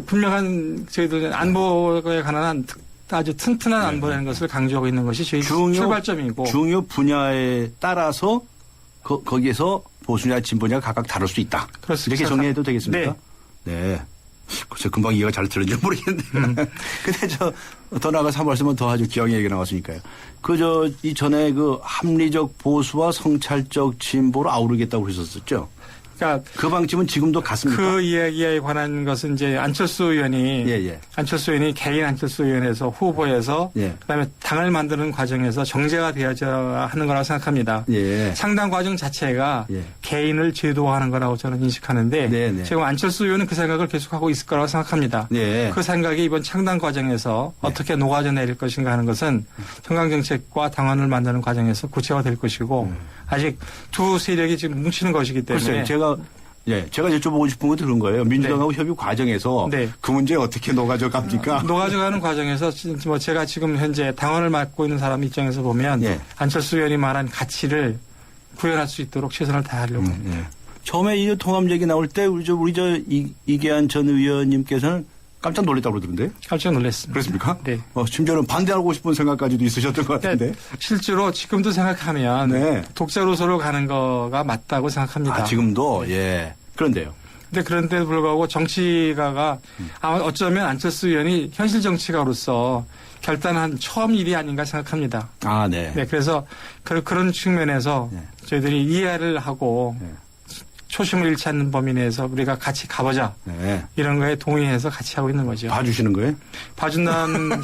[SPEAKER 6] 분명한 저희들 안보에 관한 아주 튼튼한 안보라는 것을 강조하고 있는 것이 저희 출발점이고
[SPEAKER 2] 중요 분야에 따라서 거기에서 보수냐 진보냐가 각각 다를 수 있다.
[SPEAKER 6] 그렇습니다.
[SPEAKER 2] 이렇게 정리해도 되겠습니까?
[SPEAKER 6] 네.
[SPEAKER 2] 네. 글쎄 금방 이해가 잘 들었는지 모르겠는데. 근데 더 나아가서 한 말씀은 더 아주 기왕에 얘기 나왔으니까요. 이전에 합리적 보수와 성찰적 진보로 아우르겠다고 그러셨었죠.
[SPEAKER 6] 그러니까
[SPEAKER 2] 그 방침은 지금도 같습니까?
[SPEAKER 6] 그 이야기에 관한 것은 이제 안철수 의원이 안철수 의원이 개인 안철수 의원에서 후보에서 그다음에 당을 만드는 과정에서 정제가 되어야 하는 거라고 생각합니다. 상당 과정 자체가 개인을 제도화하는 거라고 저는 인식하는데 지금 안철수 의원은 그 생각을 계속하고 있을 거라고 생각합니다. 그 생각이 이번 창당 과정에서 어떻게 녹아져 내릴 것인가 하는 것은 정강정책과 당원을 만드는 과정에서 구체화될 것이고 아직 두 세력이 지금 뭉치는 것이기 때문에
[SPEAKER 2] 제가 여쭤보고 싶은 것도 그런 거예요. 민주당하고 협의 과정에서 그 문제 어떻게 녹아져 갑니까?
[SPEAKER 6] 녹아져가는 과정에서 제가 지금 현재 당원을 맡고 있는 사람 입장에서 보면 안철수 의원이 말한 가치를 구현할 수 있도록 최선을 다하려고 합니다.
[SPEAKER 2] 처음에 이 통합 얘기 나올 때 우리 이계한 전 의원님께서는 깜짝 놀랐다고 그러던데?
[SPEAKER 6] 깜짝 놀랐습니다.
[SPEAKER 2] 그렇습니까?
[SPEAKER 6] 네.
[SPEAKER 2] 심지어는 반대하고 싶은 생각까지도 있으셨던 것 같은데.
[SPEAKER 6] 실제로 지금도 생각하면 독자 노선으로 가는 거가 맞다고 생각합니다.
[SPEAKER 2] 지금도? 그런데요.
[SPEAKER 6] 그런데도 불구하고 정치가가 아마 어쩌면 안철수 의원이 현실 정치가로서 결단한 처음 일이 아닌가 생각합니다. 그래서 그런 측면에서 저희들이 이해를 하고 초심을 잃지 않는 범위 내에서 우리가 같이 가보자. 이런 거에 동의해서 같이 하고 있는 거죠.
[SPEAKER 2] 봐주시는 거예요?
[SPEAKER 6] 봐준다는.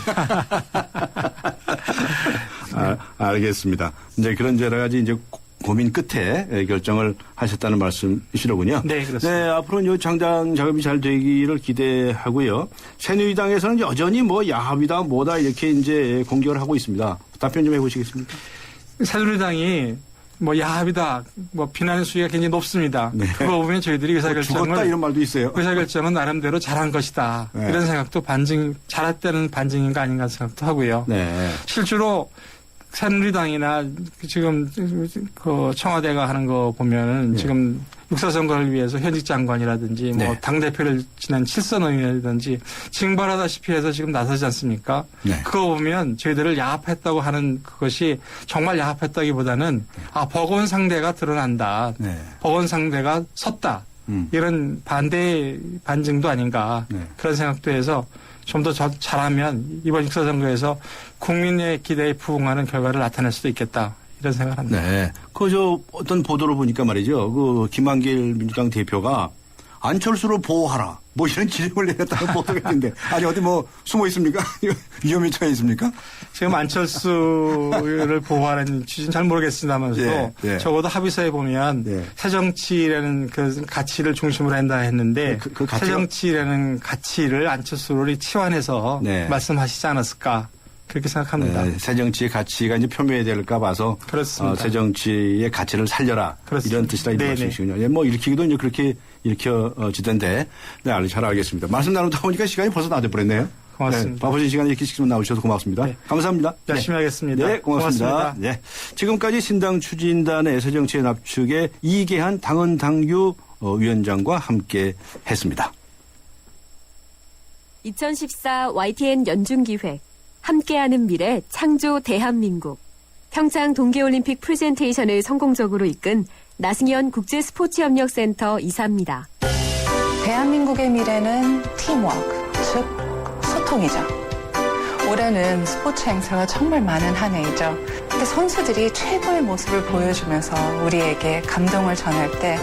[SPEAKER 2] 알겠습니다. 이제 그런 여러 가지 이제 고민 끝에 결정을 하셨다는 말씀이시로군요.
[SPEAKER 6] 네, 그렇습니다.
[SPEAKER 2] 네, 앞으로는 창당 작업이 잘 되기를 기대하고요. 새누리당에서는 여전히 야합이다, 뭐다 이렇게 이제 공격을 하고 있습니다. 답변 좀 해보시겠습니까?
[SPEAKER 6] 새누리당이 야합이다, 비난의 수위가 굉장히 높습니다. 그거 보면 저희들이 의사결정을.
[SPEAKER 2] 죽었다 이런 말도 있어요.
[SPEAKER 6] 의사결정은 나름대로 잘한 것이다. 이런 생각도 잘했다는 반증인가 아닌가 생각도 하고요. 실제로 새누리당이나 지금 청와대가 하는 거 보면은 지금 육사선거를 위해서 현직 장관이라든지 당대표를 지낸 칠선의원이라든지 징발하다시피 해서 지금 나서지 않습니까? 그거 보면 저희들을 야합했다고 하는 그것이 정말 야합했다기보다는 버거운 상대가 드러난다. 버거운 상대가 섰다. 이런 반증도 아닌가 그런 생각도 해서 좀 더 잘하면 이번 육사선거에서 국민의 기대에 부응하는 결과를 나타낼 수도 있겠다. 이런 생각을 합니다.
[SPEAKER 2] 어떤 보도를 보니까 말이죠. 김한길 민주당 대표가 안철수를 보호하라. 이런 지령을 내렸다는 보도가 있는데. 아니, 어디 숨어 있습니까? 위험에 처해 있습니까?
[SPEAKER 6] 지금 안철수를 보호하는 취지는 잘 모르겠습니다만서도 적어도 합의서에 보면 새정치라는 그 가치를 중심으로 한다 했는데 새정치라는 가치를 안철수를 치환해서 말씀하시지 않았을까. 그렇게 생각합니다.
[SPEAKER 2] 새정치의 가치가 이제 표면이 될까 봐서
[SPEAKER 6] 그렇습니다.
[SPEAKER 2] 새정치의 가치를 살려라.
[SPEAKER 6] 그렇습니다.
[SPEAKER 2] 이런 뜻이다. 이런 말씀이시군요. 일으키기도 이제 그렇게 일으켜지던데. 잘 알겠습니다. 말씀 나누다 보니까 시간이 벌써 다 돼버렸네요.
[SPEAKER 6] 고맙습니다.
[SPEAKER 2] 바쁘신 시간에 이렇게 시간 나오셔서 고맙습니다.
[SPEAKER 6] 감사합니다. 열심히 하겠습니다.
[SPEAKER 2] 고맙습니다. 지금까지 신당 추진단의 새정치의 납축의 이계한 당헌당규 위원장과 함께 했습니다.
[SPEAKER 7] 2014 YTN 연중기획 함께하는 미래 창조 대한민국 평창 동계올림픽 프레젠테이션을 성공적으로 이끈 나승현 국제스포츠협력센터 이사입니다.
[SPEAKER 8] 대한민국의 미래는 팀워크, 즉 소통이죠. 올해는 스포츠 행사가 정말 많은 한 해이죠. 근데 선수들이 최고의 모습을 보여주면서 우리에게 감동을 전할 때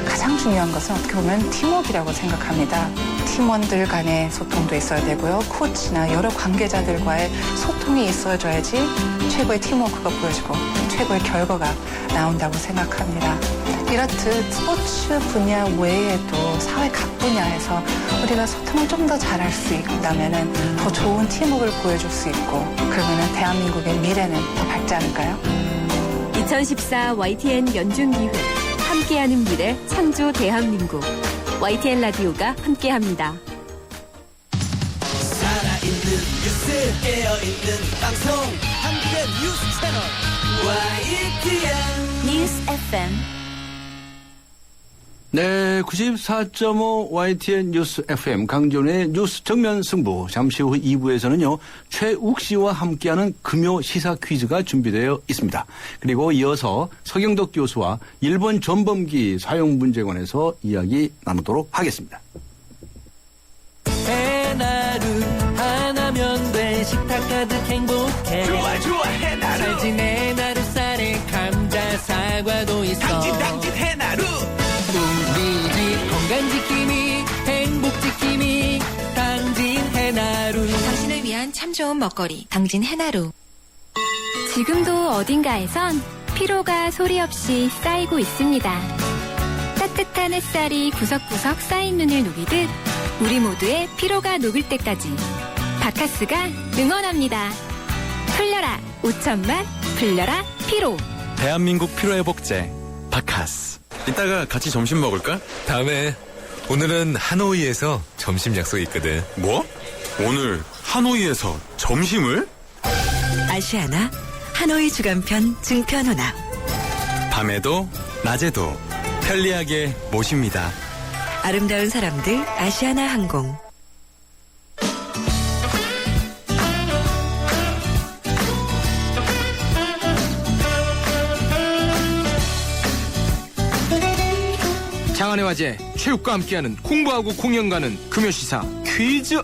[SPEAKER 8] 가장 중요한 것은 어떻게 보면 팀워크라고 생각합니다. 팀원들 간의 소통도 있어야 되고요. 코치나 여러 관계자들과의 소통이 있어줘야지 최고의 팀워크가 보여지고 최고의 결과가 나온다고 생각합니다. 이렇듯 스포츠 분야 외에도 사회 각 분야에서 우리가 소통을 좀 더 잘할 수 있다면 더 좋은 팀워크를 보여줄 수 있고 그러면 대한민국의 미래는 더 밝지 않을까요?
[SPEAKER 7] 2014 YTN 연중기획 함께하는 미래 창조 대한민국 YTN 라디오가 함께합니다.
[SPEAKER 9] 살아있는 뉴스 깨어있는 방송 한국의 뉴스 채널 YTN
[SPEAKER 10] 뉴스 FM.
[SPEAKER 2] 네, 94.5 YTN 뉴스 FM 강준의 뉴스 정면 승부. 잠시 후 2부에서는요. 최욱 씨와 함께하는 금요 시사 퀴즈가 준비되어 있습니다. 그리고 이어서 서경덕 교수와 일본 전범기 사용 문제에 관해서 이야기 나누도록 하겠습니다.
[SPEAKER 9] 해나루 하나면 돼 식탁 가득 행복해
[SPEAKER 1] 좋아 해나루
[SPEAKER 9] 살진 해나루 쌀에 감자 사과도 있어
[SPEAKER 1] 당진 해나루
[SPEAKER 9] 우리 집 건강지킴이 행복지킴이 당진 해나루
[SPEAKER 10] 당신을 위한 참 좋은 먹거리 당진 해나루.
[SPEAKER 4] 지금도 어딘가에선 피로가 소리 없이 쌓이고 있습니다. 따뜻한 햇살이 구석구석 쌓인 눈을 녹이듯 우리 모두의 피로가 녹을 때까지 바카스가 응원합니다. 풀려라 5천만 풀려라 피로.
[SPEAKER 11] 대한민국 피로회복제 바카스. 이따가 같이 점심 먹을까? 다음에. 오늘은 하노이에서 점심 약속이 있거든. 뭐? 오늘 하노이에서 점심을?
[SPEAKER 10] 아시아나 하노이 주간편 증편호납.
[SPEAKER 11] 밤에도 낮에도 편리하게 모십니다.
[SPEAKER 10] 아름다운 사람들 아시아나 항공.
[SPEAKER 1] 장안의 화제 체육과 함께하는 공부하고 공연 가는 금요시사 퀴즈.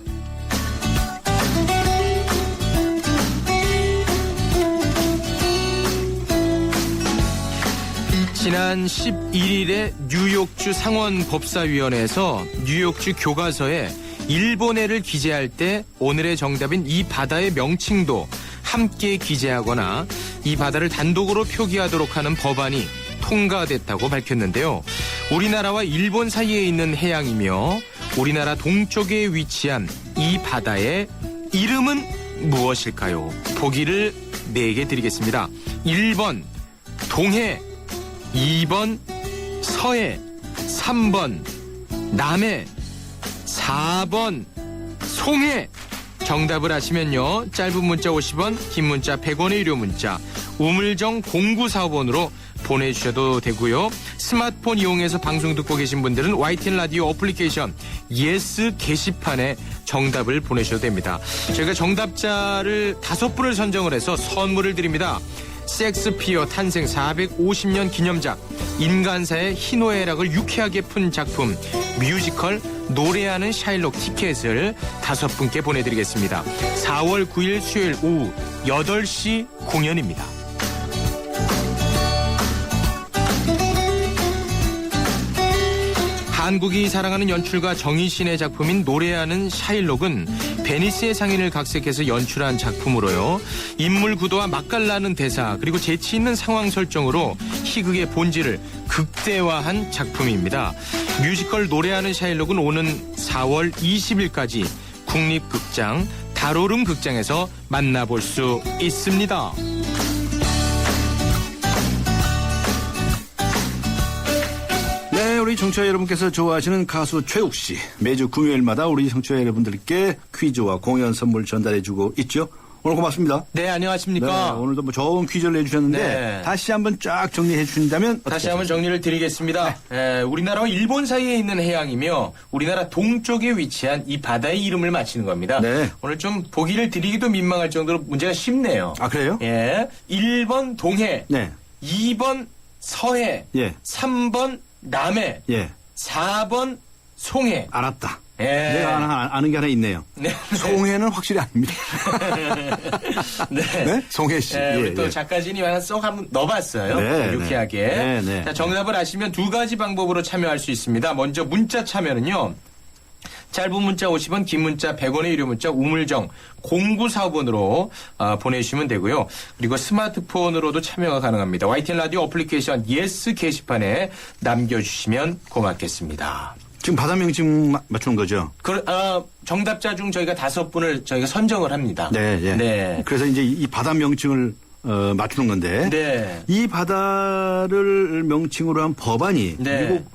[SPEAKER 1] 지난 11일에 뉴욕주 상원법사위원회에서 뉴욕주 교과서에 일본해를 기재할 때 오늘의 정답인 이 바다의 명칭도 함께 기재하거나 이 바다를 단독으로 표기하도록 하는 법안이 통과됐다고 밝혔는데요. 우리나라와 일본 사이에 있는 해양이며 우리나라 동쪽에 위치한 이 바다의 이름은 무엇일까요? 보기를 4개 드리겠습니다. 1번 동해, 2번 서해, 3번 남해, 4번 송해. 정답을 아시면요. 짧은 문자 50원, 긴 문자 100원의 유료 문자 우물정 0945번으로 보내주셔도 되고요. 스마트폰 이용해서 방송 듣고 계신 분들은 YTN 라디오 어플리케이션 예스 게시판에 정답을 보내셔도 됩니다. 저희가 정답자를 5분을 선정을 해서 선물을 드립니다. 섹스피어 탄생 450년 기념작 인간사의 희노애락을 유쾌하게 푼 작품 뮤지컬 노래하는 샤일록 티켓을 5분께 보내드리겠습니다. 4월 9일 수요일 오후 8시 공연입니다. 한국이 사랑하는 연출가 정희신의 작품인 노래하는 샤일록은 베니스의 상인을 각색해서 연출한 작품으로요. 인물 구도와 맛깔나는 대사 그리고 재치 있는 상황 설정으로 희극의 본질을 극대화한 작품입니다. 뮤지컬 노래하는 샤일록은 오는 4월 20일까지 국립극장 다로름 극장에서 만나볼 수 있습니다.
[SPEAKER 2] 우리 청취자 여러분께서 좋아하시는 가수 최욱 씨. 매주 금요일마다 우리 청취자 여러분들께 퀴즈와 공연 선물 전달해주고 있죠. 오늘 고맙습니다.
[SPEAKER 1] 네, 안녕하십니까.
[SPEAKER 2] 네, 오늘도 뭐 좋은 퀴즈를 내주셨는데
[SPEAKER 1] 네.
[SPEAKER 2] 다시 한번 쫙 정리해 주신다면
[SPEAKER 1] 다시 한번 정리를 드리겠습니다. 네. 우리나라와 일본 사이에 있는 해양이며 우리나라 동쪽에 위치한 이 바다의 이름을 맞히는 겁니다.
[SPEAKER 2] 네.
[SPEAKER 1] 오늘 좀 보기를 드리기도 민망할 정도로 문제가 쉽네요.
[SPEAKER 2] 아, 그래요?
[SPEAKER 1] 예. 1번 동해,
[SPEAKER 2] 네.
[SPEAKER 1] 2번 서해,
[SPEAKER 2] 예.
[SPEAKER 1] 3번 남해,
[SPEAKER 2] 예.
[SPEAKER 1] 4번 송해.
[SPEAKER 2] 알았다.
[SPEAKER 1] 예.
[SPEAKER 2] 내가 아는 게 하나 있네요.
[SPEAKER 1] 네.
[SPEAKER 2] 송해는 확실히 아닙니다.
[SPEAKER 1] 네.
[SPEAKER 2] 네? 송해 씨.
[SPEAKER 1] 네, 우리
[SPEAKER 2] 예,
[SPEAKER 1] 또
[SPEAKER 2] 예.
[SPEAKER 1] 작가진이 하나 쏙 한번 넣어봤어요.
[SPEAKER 2] 네,
[SPEAKER 1] 유쾌하게.
[SPEAKER 2] 네, 네.
[SPEAKER 1] 자, 정답을 아시면 2가지 방법으로 참여할 수 있습니다. 먼저 문자 참여는요. 짧은 문자 50원, 긴 문자 100원의 유료 문자 우물정 0945번으로 보내주시면 되고요. 그리고 스마트폰으로도 참여가 가능합니다. YTN 라디오 어플리케이션 예스 게시판에 남겨주시면 고맙겠습니다.
[SPEAKER 2] 지금 바다 명칭 맞추는 거죠?
[SPEAKER 1] 정답자 중 저희가 5분을 저희가 선정을 합니다.
[SPEAKER 2] 네, 예.
[SPEAKER 1] 네.
[SPEAKER 2] 그래서 이제 이 바다 명칭을 맞추는 건데.
[SPEAKER 1] 네.
[SPEAKER 2] 이 바다를 명칭으로 한 법안이
[SPEAKER 1] 네.
[SPEAKER 2] 미국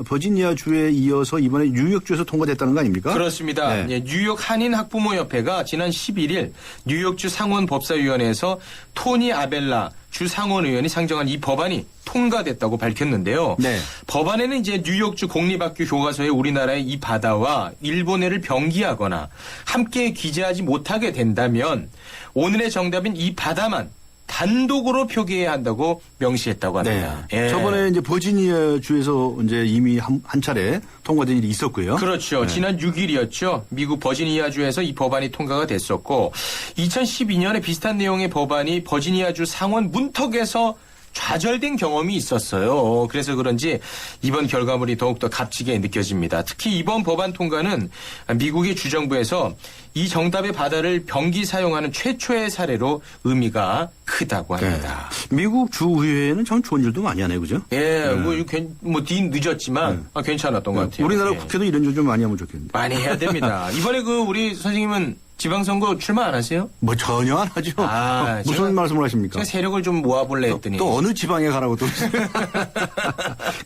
[SPEAKER 2] 버지니아주에 이어서 이번에 뉴욕주에서 통과됐다는 거 아닙니까?
[SPEAKER 1] 그렇습니다.
[SPEAKER 2] 네.
[SPEAKER 1] 예, 뉴욕 한인학부모협회가 지난 11일 뉴욕주 상원법사위원회에서 토니 아벨라 주 상원의원이 상정한 이 법안이 통과됐다고 밝혔는데요.
[SPEAKER 2] 네.
[SPEAKER 1] 법안에는 이제 뉴욕주 공립학교 교과서에 우리나라의 이 바다와 일본해를 병기하거나 함께 기재하지 못하게 된다면 오늘의 정답인 이 바다만 단독으로 표기해야 한다고 명시했다고 합니다.
[SPEAKER 2] 네.
[SPEAKER 1] 예.
[SPEAKER 2] 저번에 이제 버지니아주에서 이제 이미 한 차례 통과된 일이 있었고요.
[SPEAKER 1] 그렇죠.
[SPEAKER 2] 네.
[SPEAKER 1] 지난 6일이었죠. 미국 버지니아주에서 이 법안이 통과가 됐었고 2012년에 비슷한 내용의 법안이 버지니아주 상원 문턱에서 좌절된 경험이 있었어요. 그래서 그런지 이번 결과물이 더욱더 값지게 느껴집니다. 특히 이번 법안 통과는 미국의 주정부에서 이 정답의 바다를 병기 사용하는 최초의 사례로 의미가 크다고 합니다.
[SPEAKER 2] 네. 미국 주의회는 참 좋은 일도 많이 하네, 그죠?
[SPEAKER 1] 예, 뒤 늦었지만 괜찮았던 것 같아요.
[SPEAKER 2] 우리나라
[SPEAKER 1] 예.
[SPEAKER 2] 국회도 이런 일 좀 많이 하면 좋겠는데.
[SPEAKER 1] 많이 해야 됩니다. 이번에 우리 선생님은 지방선거 출마 안 하세요?
[SPEAKER 2] 뭐 전혀 안 하죠. 무슨 말씀을 하십니까?
[SPEAKER 1] 제가 세력을 좀 모아볼래 했더니.
[SPEAKER 2] 또 어느 지방에 가라고 또.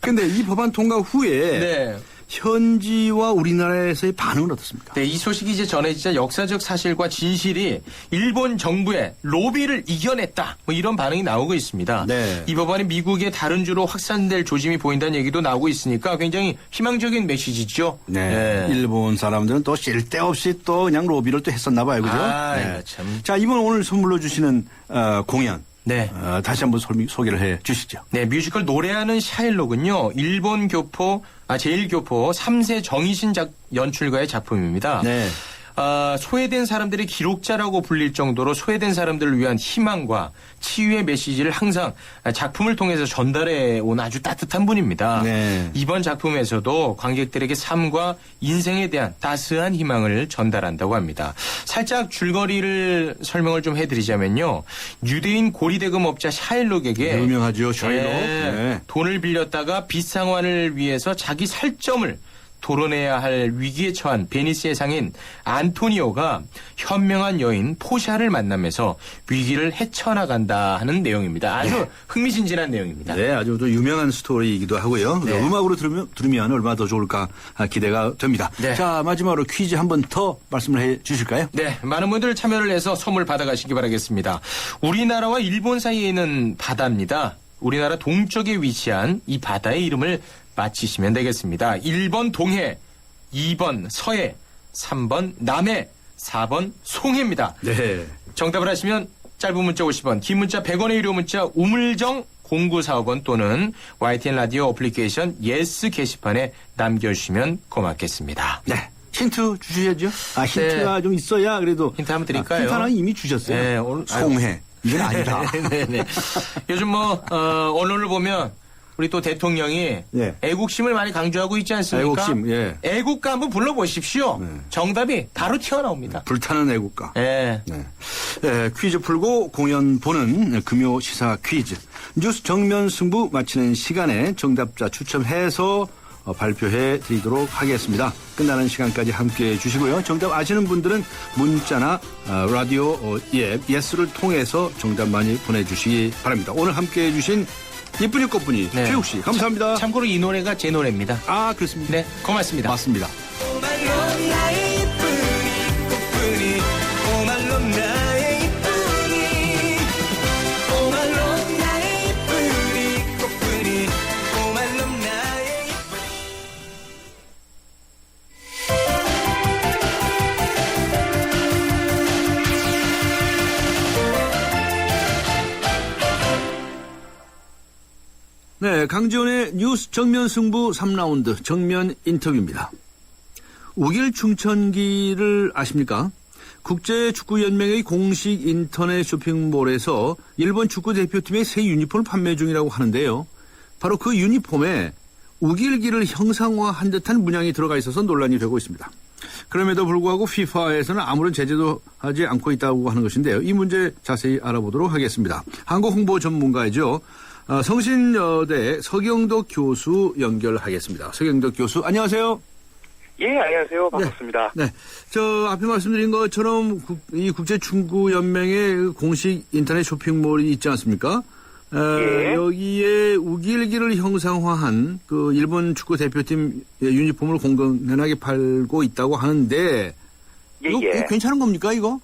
[SPEAKER 2] 근데 이 법안 통과 후에
[SPEAKER 1] 네.
[SPEAKER 2] 현지와 우리나라에서의 반응은 어떻습니까?
[SPEAKER 1] 네, 이 소식이 이제 전해지자 역사적 사실과 진실이 일본 정부의 로비를 이겨냈다. 뭐 이런 반응이 나오고 있습니다.
[SPEAKER 2] 네.
[SPEAKER 1] 이 법안이 미국의 다른 주로 확산될 조짐이 보인다는 얘기도 나오고 있으니까 굉장히 희망적인 메시지죠.
[SPEAKER 2] 네.
[SPEAKER 1] 네.
[SPEAKER 2] 일본 사람들은 또 쓸데없이 또 그냥 로비를 또 했었나 봐요. 그죠?
[SPEAKER 1] 네. 참.
[SPEAKER 2] 자, 이번 오늘 선물로 주시는 공연.
[SPEAKER 1] 네.
[SPEAKER 2] 다시 한번 소개를 해 주시죠.
[SPEAKER 1] 네, 뮤지컬 노래하는 샤일록은요, 일본 교포, 제1교포 3세 정희신 연출가의 작품입니다.
[SPEAKER 2] 네.
[SPEAKER 1] 소외된 사람들의 기록자라고 불릴 정도로 소외된 사람들을 위한 희망과 치유의 메시지를 항상 작품을 통해서 전달해 온 아주 따뜻한 분입니다.
[SPEAKER 2] 네.
[SPEAKER 1] 이번 작품에서도 관객들에게 삶과 인생에 대한 따스한 희망을 전달한다고 합니다. 살짝 줄거리를 설명을 좀 해드리자면요. 유대인 고리대금업자 샤일록에게
[SPEAKER 2] 유명하죠, 샤일록. 네.
[SPEAKER 1] 돈을 빌렸다가 빚 상환을 위해서 자기 살점을 도려내야 할 위기에 처한 베니스의 상인 안토니오가 현명한 여인 포샤를 만나면서 위기를 헤쳐나간다 하는 내용입니다. 아주
[SPEAKER 2] 네.
[SPEAKER 1] 흥미진진한 내용입니다.
[SPEAKER 2] 네, 아주 또 유명한 스토리이기도 하고요.
[SPEAKER 1] 네.
[SPEAKER 2] 음악으로 들으면 얼마나 더 좋을까 기대가 됩니다.
[SPEAKER 1] 네.
[SPEAKER 2] 자, 마지막으로 퀴즈 한 번 더 말씀을 해 주실까요?
[SPEAKER 1] 네, 많은 분들 참여를 해서 선물 받아가시기 바라겠습니다. 우리나라와 일본 사이에 있는 바다입니다. 우리나라 동쪽에 위치한 이 바다의 이름을 맞히시면 되겠습니다. 1번 동해, 2번 서해, 3번 남해, 4번 송해입니다.
[SPEAKER 2] 네.
[SPEAKER 1] 정답을 하시면 짧은 문자 50원, 긴 문자 100원의 유료 문자 우물정 0945번 또는 YTN 라디오 어플리케이션 예스 게시판에 남겨주시면 고맙겠습니다.
[SPEAKER 2] 네. 힌트 주셔야죠. 힌트가 좀 있어야 그래도.
[SPEAKER 1] 힌트 한번 드릴까요?
[SPEAKER 2] 힌트 하나 이미 주셨어요.
[SPEAKER 1] 네, 오늘
[SPEAKER 2] 송해. 이건 아니다.
[SPEAKER 1] 네네. 요즘 언론을 보면 우리 또 대통령이
[SPEAKER 2] 네.
[SPEAKER 1] 애국심을 많이 강조하고 있지 않습니까?
[SPEAKER 2] 애국심, 예.
[SPEAKER 1] 애국가 한번 불러보십시오.
[SPEAKER 2] 네.
[SPEAKER 1] 정답이 바로 튀어나옵니다.
[SPEAKER 2] 불타는 애국가.
[SPEAKER 1] 네.
[SPEAKER 2] 네. 네, 퀴즈 풀고 공연 보는 금요 시사 퀴즈. 뉴스 정면 승부 마치는 시간에 정답자 추첨해서 발표해 드리도록 하겠습니다. 끝나는 시간까지 함께해 주시고요. 정답 아시는 분들은 문자나 라디오 앱 예스를 통해서 정답 많이 보내주시기 바랍니다. 오늘 함께해 주신 이쁜이 꽃분이
[SPEAKER 1] 네.
[SPEAKER 2] 최욱 씨 감사합니다.
[SPEAKER 1] 참고로 이 노래가 제 노래입니다.
[SPEAKER 2] 아 그렇습니다.
[SPEAKER 1] 네, 고맙습니다.
[SPEAKER 2] 맞습니다. 네, 강지원의 뉴스 정면 승부 3라운드 정면 인터뷰입니다. 우길 충천기를 아십니까? 국제축구연맹의 공식 인터넷 쇼핑몰에서 일본 축구대표팀의 새 유니폼을 판매 중이라고 하는데요. 바로 그 유니폼에 우길기를 형상화한 듯한 문양이 들어가 있어서 논란이 되고 있습니다. 그럼에도 불구하고 FIFA에서는 아무런 제재도 하지 않고 있다고 하는 것인데요. 이 문제 자세히 알아보도록 하겠습니다. 한국 홍보 전문가이죠. 성신여대 서경덕 교수 연결하겠습니다. 서경덕 교수, 안녕하세요.
[SPEAKER 12] 예, 안녕하세요. 반갑습니다.
[SPEAKER 2] 네. 저 앞에 말씀드린 것처럼 이 국제축구연맹의 공식 인터넷 쇼핑몰이 있지 않습니까?
[SPEAKER 12] 예.
[SPEAKER 2] 여기에 우길기를 형상화한 그 일본 축구 대표팀 유니폼을 공공연하게 팔고 있다고 하는데 이거 괜찮은 겁니까, 이거?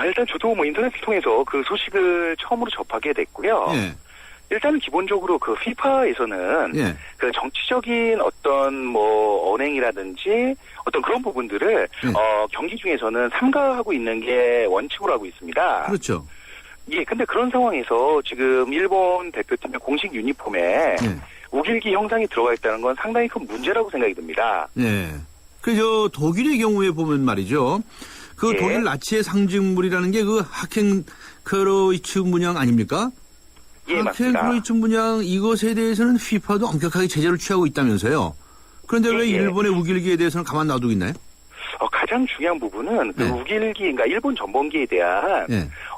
[SPEAKER 12] 일단 저도 뭐 인터넷을 통해서 그 소식을 처음으로 접하게 됐고요.
[SPEAKER 2] 예.
[SPEAKER 12] 일단은 기본적으로 그 FIFA에서는
[SPEAKER 2] 예.
[SPEAKER 12] 그 정치적인 어떤 뭐 언행이라든지 어떤 그런 부분들을 경기 중에서는 삼가하고 있는 게 원칙으로 하고 있습니다.
[SPEAKER 2] 그렇죠.
[SPEAKER 12] 예, 근데 그런 상황에서 지금 일본 대표팀의 공식 유니폼에 우길기 형상이 들어가 있다는 건 상당히 큰 문제라고 생각이 듭니다.
[SPEAKER 2] 네. 그저 독일의 경우에 보면 말이죠. 그
[SPEAKER 12] 예.
[SPEAKER 2] 독일 나치의 상징물이라는 게 그 하켄크로이츠 문양 아닙니까?
[SPEAKER 12] 예, 맞습니다.
[SPEAKER 2] 하켄크로이츠 문양 이것에 대해서는 FIFA도 엄격하게 제재를 취하고 있다면서요. 그런데 왜 일본의 우길기에 대해서는 가만 놔두고 있나요?
[SPEAKER 12] 가장 중요한 부분은 그 우길기, 그러니까 일본 전범기에 대한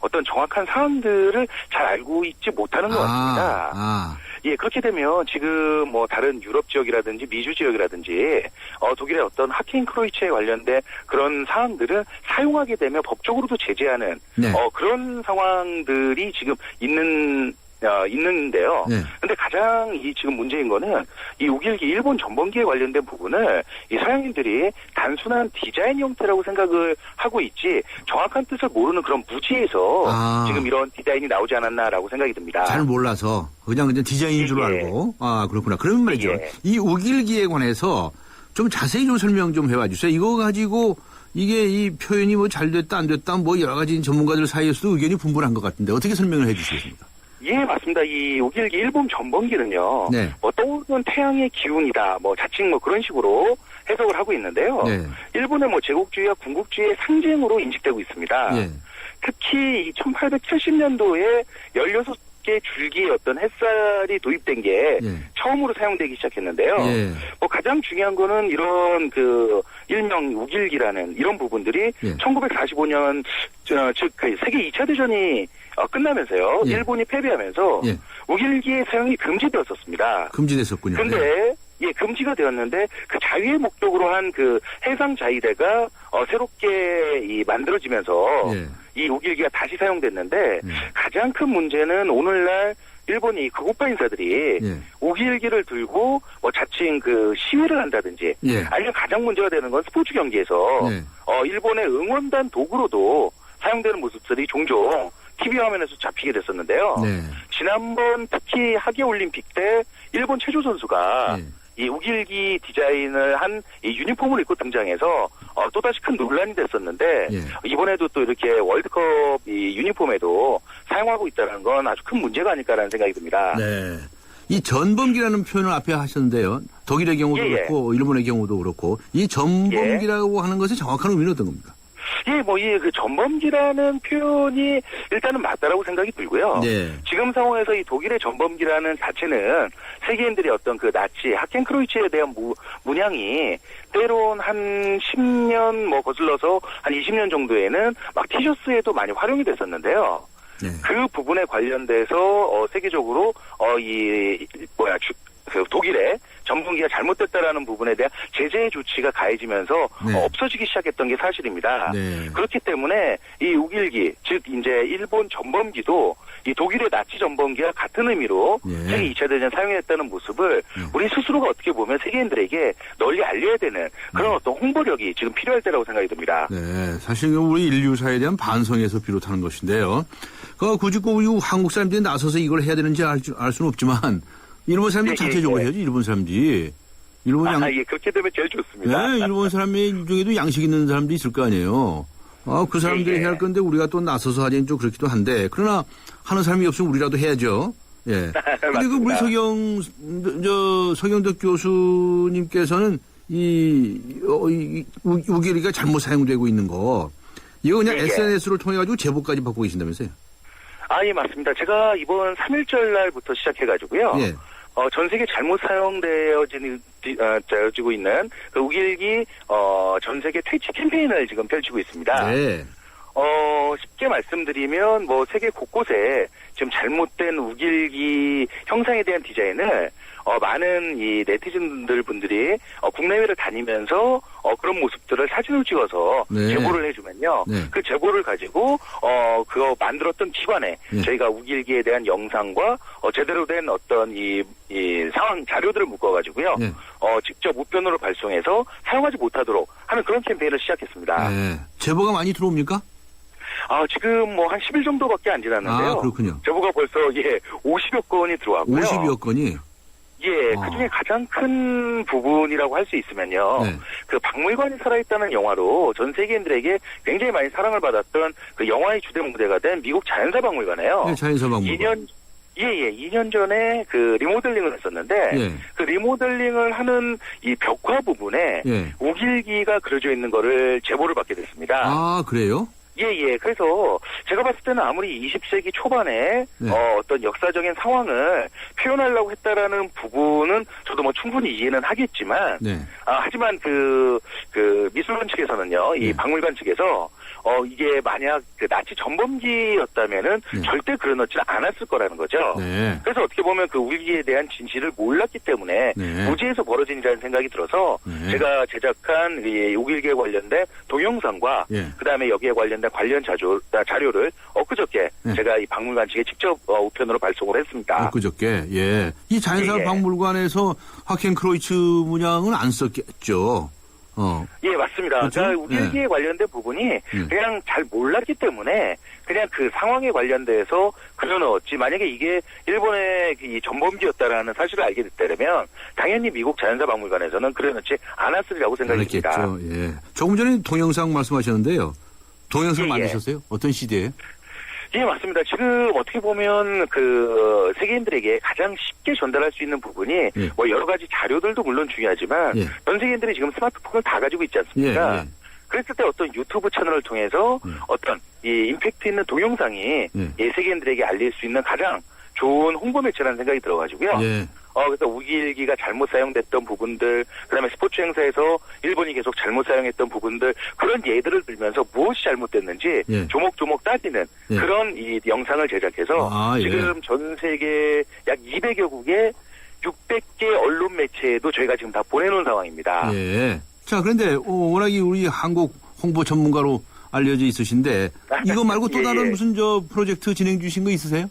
[SPEAKER 12] 어떤 정확한 사항들을 잘 알고 있지 못하는 것 같습니다. 예, 그렇게 되면 지금 뭐 다른 유럽 지역이라든지 미주 지역이라든지 독일의 어떤 하켄크로이츠에 관련된 그런 사항들을 사용하게 되면 법적으로도 제재하는 그런 상황들이 지금 있는데요. 근데 가장 지금 문제인 거는 이 우길기 일본 전범기에 관련된 부분을 이 서양인들이 단순한 디자인 형태라고 생각을 하고 있지 정확한 뜻을 모르는 그런 무지에서 지금 이런 디자인이 나오지 않았나라고 생각이 듭니다.
[SPEAKER 2] 잘 몰라서 그냥 디자인인 줄 알고. 그렇구나. 그러면 말이죠. 이 우길기에 관해서 좀 자세히 좀 설명 좀 해봐 주세요. 이거 가지고 이게 이 표현이 뭐 잘 됐다 안 됐다 뭐 여러 가지 전문가들 사이에서도 의견이 분분한 것 같은데 어떻게 설명을 해 주시겠습니까?
[SPEAKER 12] 예, 맞습니다. 이 우길기 일본 전범기는요. 뭐 떠오르는 태양의 기운이다. 뭐 자칭 뭐 그런 식으로 해석을 하고 있는데요. 일본의 뭐 제국주의와 군국주의의 상징으로 인식되고 있습니다. 특히 이 1870년도에 16개 줄기의 어떤 햇살이 도입된 게 처음으로 사용되기 시작했는데요. 뭐 가장 중요한 거는 이런 그 일명 우길기라는 이런 부분들이 1945년 즉 그 세계 2차 대전이 끝나면서요. 일본이 패배하면서 우길기의 사용이 금지되었었습니다.
[SPEAKER 2] 금지됐었군요.
[SPEAKER 12] 그런데 금지가 되었는데 그 자위의 목적으로 한 그 해상 자위대가 새롭게 만들어지면서 이 우길기가 다시 사용됐는데 가장 큰 문제는 오늘날 일본이 극우파 인사들이 우길기를 들고 뭐 자칭 그 시위를 한다든지 아니면 가장 문제가 되는 건 스포츠 경기에서 일본의 응원단 도구로도 사용되는 모습들이 종종 TV 화면에서 잡히게 됐었는데요. 지난번 특히 하계올림픽 때 일본 체조 선수가 이 우길기 디자인을 한 이 유니폼을 입고 등장해서 또다시 큰 논란이 됐었는데 이번에도 또 이렇게 월드컵 이 유니폼에도 사용하고 있다는 건 아주 큰 문제가 아닐까라는 생각이 듭니다.
[SPEAKER 2] 네. 이 전범기라는 표현을 앞에 하셨는데요. 독일의 경우도 그렇고 일본의 경우도 그렇고 이 전범기라고 하는 것의 정확한 의미는 어떤 겁니까?
[SPEAKER 12] 그 전범기라는 표현이 일단은 맞다라고 생각이 들고요. 지금 상황에서 이 독일의 전범기라는 자체는 세계인들이 어떤 그 나치 하켄크로이츠에 대한 문양이 때론 한 10년 뭐 거슬러서 한 20년 정도에는 막 티셔츠에도 많이 활용이 됐었는데요. 그 부분에 관련돼서 세계적으로 그 독일의 전범기가 잘못됐다라는 부분에 대한 제재 조치가 가해지면서 없어지기 시작했던 게 사실입니다. 그렇기 때문에 이 우길기, 즉 이제 일본 전범기도 이 독일의 나치 전범기와 같은 의미로 세계 2차 대전 사용했다는 모습을 우리 스스로가 어떻게 보면 세계인들에게 널리 알려야 되는 그런 어떤 홍보력이 지금 필요할 때라고 생각이 듭니다.
[SPEAKER 2] 네, 사실 우리 인류사에 대한 반성에서 비롯하는 것인데요. 굳이 우리 한국 사람들이 나서서 이걸 해야 되는지 알 수는 없지만 일본 사람들이 자체적으로 해야지, 일본 사람들이.
[SPEAKER 12] 그렇게 되면 제일 좋습니다.
[SPEAKER 2] 네, 일본 사람 중에도 양식 있는 사람도 있을 거 아니에요. 그 사람들이 해야 할 건데 우리가 또 나서서 하기엔 좀 그렇기도 한데, 그러나 하는 사람이 없으면 우리라도 해야죠. 그리고 우리 서경덕 교수님께서는 우길기가 잘못 사용되고 있는 거, 이거 그냥 SNS를 통해가지고 제보까지 받고 계신다면서요?
[SPEAKER 12] 예, 맞습니다. 제가 이번 3.1절 날부터 시작해가지고요. 전 세계 잘못 사용되어지고 있는 그 우길기 전 세계 퇴치 캠페인을 지금 펼치고 있습니다.
[SPEAKER 2] 네.
[SPEAKER 12] 쉽게 말씀드리면 뭐 세계 곳곳에 지금 잘못된 우길기 형상에 대한 디자인을 많은 이 네티즌들 분들이 국내외를 다니면서 그런 모습들을 사진을 찍어서
[SPEAKER 2] 네. 제보를
[SPEAKER 12] 해주면요.
[SPEAKER 2] 네.
[SPEAKER 12] 그 제보를 가지고 그거 만들었던 기관에
[SPEAKER 2] 네.
[SPEAKER 12] 저희가 우길기에 대한 영상과 제대로 된 어떤 이 상황 자료들을 묶어가지고요.
[SPEAKER 2] 네.
[SPEAKER 12] 직접 우편으로 발송해서 사용하지 못하도록 하는 그런 캠페인을 시작했습니다.
[SPEAKER 2] 네. 제보가 많이 들어옵니까?
[SPEAKER 12] 지금 뭐 한 10일 정도밖에 안 지났는데요.
[SPEAKER 2] 그렇군요.
[SPEAKER 12] 제보가 벌써 50여 건이 들어왔고요.
[SPEAKER 2] 50여 건이?
[SPEAKER 12] 그중에 가장 큰 부분이라고 할 수 있으면요.
[SPEAKER 2] 네.
[SPEAKER 12] 그 박물관이 살아있다는 영화로 전 세계인들에게 굉장히 많이 사랑을 받았던 그 영화의 주된 무대가 된 미국 자연사 박물관이에요.
[SPEAKER 2] 네, 자연사 박물관.
[SPEAKER 12] 2년 전에 그 리모델링을 했었는데
[SPEAKER 2] 예.
[SPEAKER 12] 그 리모델링을 하는 이 벽화 부분에
[SPEAKER 2] 예.
[SPEAKER 12] 우길기가 그려져 있는 거를 제보를 받게 됐습니다.
[SPEAKER 2] 아, 그래요?
[SPEAKER 12] 그래서 제가 봤을 때는 아무리 20세기 초반에
[SPEAKER 2] 네.
[SPEAKER 12] 어떤 역사적인 상황을 표현하려고 했다라는 부분은 저도 뭐 충분히 이해는 하겠지만,
[SPEAKER 2] 네.
[SPEAKER 12] 하지만 그 미술관 측에서는요, 이
[SPEAKER 2] 네.
[SPEAKER 12] 박물관 측에서 이게 만약 그 나치 전범기였다면은
[SPEAKER 2] 네.
[SPEAKER 12] 절대 그려놓지는 않았을 거라는 거죠.
[SPEAKER 2] 네.
[SPEAKER 12] 그래서 어떻게 보면 그 우길기에 대한 진실을 몰랐기 때문에
[SPEAKER 2] 네.
[SPEAKER 12] 무지에서 벌어진 일이라는 생각이 들어서
[SPEAKER 2] 네.
[SPEAKER 12] 제가 제작한 이 우길기에 관련된 동영상과
[SPEAKER 2] 예.
[SPEAKER 12] 그다음에 여기에 관련된 관련 자료를 엊그저께
[SPEAKER 2] 네.
[SPEAKER 12] 제가 이 박물관 측에 직접 우편으로 발송을 했습니다.
[SPEAKER 2] 엊그저께. 예. 이 자연사
[SPEAKER 12] 예.
[SPEAKER 2] 박물관에서 하켄 크로이츠 문양은 안 썼겠죠.
[SPEAKER 12] 예, 맞습니다.
[SPEAKER 2] 그렇죠?
[SPEAKER 12] 그러니까 우길기에 관련된 부분이 그냥 잘 몰랐기 때문에 그냥 그 상황에 관련돼서 그려넣었지. 만약에 이게 일본의 이 전범기였다라는 사실을 알게 됐다면 당연히 미국 자연사 박물관에서는 그려넣지 않았으리라고 생각이 듭니다.
[SPEAKER 2] 그렇겠죠. 예. 조금 전에 동영상 말씀하셨는데요. 동영상
[SPEAKER 12] 예, 예.
[SPEAKER 2] 만드셨어요? 어떤 시대에?
[SPEAKER 12] 예, 맞습니다. 지금 어떻게 보면 그 세계인들에게 가장 쉽게 전달할 수 있는 부분이
[SPEAKER 2] 예.
[SPEAKER 12] 뭐 여러 가지 자료들도 물론 중요하지만
[SPEAKER 2] 예.
[SPEAKER 12] 전 세계인들이 지금 스마트폰을 다 가지고 있지 않습니까?
[SPEAKER 2] 예, 예.
[SPEAKER 12] 그랬을 때 어떤 유튜브 채널을 통해서 어떤 이 임팩트 있는 동영상이
[SPEAKER 2] 예.
[SPEAKER 12] 세계인들에게 알릴 수 있는 가장 좋은 홍보 매체라는 생각이 들어가지고요.
[SPEAKER 2] 예.
[SPEAKER 12] 그래서 우길기가 잘못 사용됐던 부분들, 그다음에 스포츠 행사에서 일본이 계속 잘못 사용했던 부분들, 그런 예들을 들면서 무엇이 잘못됐는지
[SPEAKER 2] 예.
[SPEAKER 12] 조목조목 따지는
[SPEAKER 2] 예.
[SPEAKER 12] 그런 이 영상을 제작해서
[SPEAKER 2] 예.
[SPEAKER 12] 지금 전 세계 약 200여국의 600개 언론 매체에도 저희가 지금 다 보내놓은 상황입니다.
[SPEAKER 2] 예. 자, 그런데 워낙에 우리 한국 홍보 전문가로 알려져 있으신데 이거 말고 또
[SPEAKER 12] 예,
[SPEAKER 2] 다른
[SPEAKER 12] 예.
[SPEAKER 2] 무슨 프로젝트 진행 중이신 거 있으세요?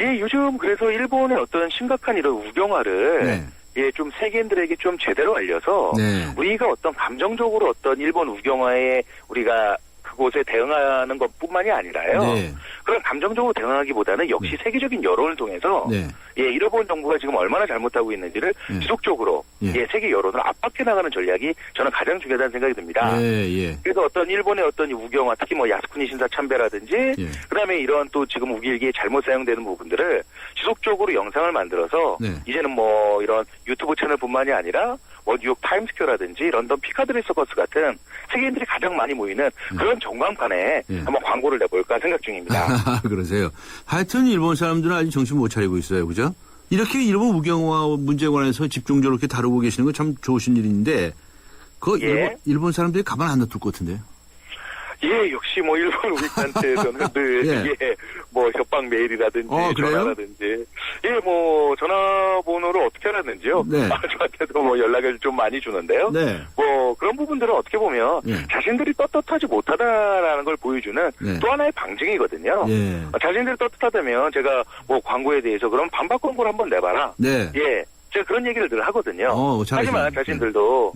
[SPEAKER 12] 예, 요즘 그래서 일본의 어떤 심각한 이런 우경화를
[SPEAKER 2] 네.
[SPEAKER 12] 좀 세계인들에게 좀 제대로 알려서
[SPEAKER 2] 네.
[SPEAKER 12] 우리가 어떤 감정적으로 어떤 일본 우경화에 우리가 그곳에 대응하는 것뿐만이 아니라요.
[SPEAKER 2] 네.
[SPEAKER 12] 그런 감정적으로 대응하기보다는 역시 세계적인 여론을 통해서
[SPEAKER 2] 네.
[SPEAKER 12] 일본 정부가 지금 얼마나 잘못하고 있는지를 지속적으로 세계 여론을 압박해 나가는 전략이 저는 가장 중요하다는 생각이 듭니다.
[SPEAKER 2] 예.
[SPEAKER 12] 그래서 어떤 일본의 어떤 우경화, 특히 뭐 야스쿠니 신사 참배라든지,
[SPEAKER 2] 예.
[SPEAKER 12] 그다음에 이런 또 지금 우길기에 잘못 사용되는 부분들을 지속적으로 영상을 만들어서
[SPEAKER 2] 네.
[SPEAKER 12] 이제는 뭐 이런 유튜브 채널뿐만이 아니라 뭐 뉴욕 타임스퀘어라든지 런던 피카디리 서커스 같은 세계인들이 가장 많이 모이는 그런 전광판에 한번 광고를 내볼까 생각 중입니다.
[SPEAKER 2] 그러세요. 하여튼 일본 사람들은 아직 정신 못 차리고 있어요. 그죠? 이렇게 일본 우경화 문제에 관해서 집중적으로 이렇게 다루고 계시는 건 참 좋으신 일인데 일본 사람들이 가만 안 놔둘 것 같은데요.
[SPEAKER 12] 예, 역시 뭐 일본 우리한테서는 늘 뭐 협박 메일이라든지 전화라든지 뭐 전화번호를 어떻게 알았는지요?
[SPEAKER 2] 네.
[SPEAKER 12] 저한테도 뭐 연락을 좀 많이 주는데요.
[SPEAKER 2] 네.
[SPEAKER 12] 뭐 그런 부분들은 어떻게 보면 자신들이 떳떳하지 못하다라는 걸 보여주는 또 하나의 방증이거든요. 자신들이 떳떳하다면 제가 뭐 광고에 대해서 그럼 반박 광고를 한번 내봐라.
[SPEAKER 2] 네.
[SPEAKER 12] 제가 그런 얘기를 늘 하거든요. 하지만 자신들도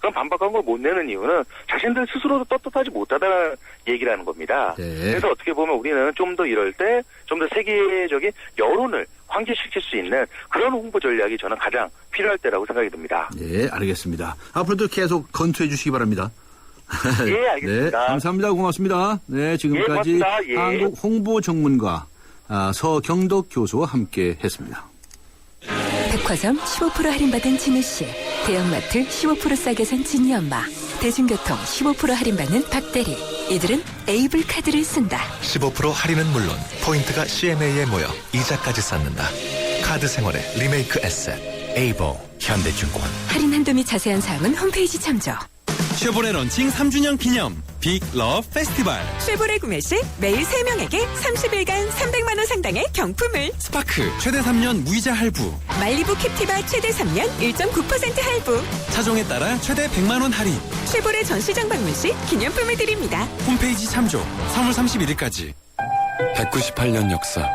[SPEAKER 12] 그럼 반박 광고를 못 내는 이유는 자신들 스스로도 떳떳하지 못하다는 얘기라는 겁니다. 그래서 어떻게 보면 우리는 좀 더 이럴 때 좀 더 세계적인 여론을 환기시킬 수 있는 그런 홍보 전략이 저는 가장 필요할 때라고 생각이 듭니다.
[SPEAKER 2] 예, 알겠습니다. 앞으로도 계속 건투해 주시기 바랍니다.
[SPEAKER 12] 예, 알겠습니다.
[SPEAKER 2] 네, 감사합니다. 고맙습니다. 네, 지금까지 한국 홍보 전문가 서경덕 교수와 함께 했습니다.
[SPEAKER 10] 백화점 15% 할인받은 진우씨, 대형마트 15% 싸게 산 진이 엄마, 대중교통 15% 할인받는 박대리. 이들은 에이블 카드를 쓴다.
[SPEAKER 13] 15% 할인은 물론 포인트가 CNA에 모여 이자까지 쌓는다. 카드 생활의 리메이크 에셋 에이버 현대증권.
[SPEAKER 10] 할인 한도 및 자세한 사항은 홈페이지 참조.
[SPEAKER 11] 쉐보레 런칭 3주년 기념 빅 러브 페스티벌.
[SPEAKER 14] 쉐보레 구매 시 매일 3명에게 30일간 300만 원 상당의 경품을.
[SPEAKER 11] 스파크 최대 3년 무이자 할부.
[SPEAKER 14] 말리부 캡티바 최대 3년 1.9% 할부.
[SPEAKER 11] 차종에 따라 최대 100만 원 할인.
[SPEAKER 14] 쉐보레 전시장 방문 시 기념품을 드립니다.
[SPEAKER 11] 홈페이지 참조. 3월 31일까지.
[SPEAKER 15] 198년 역사.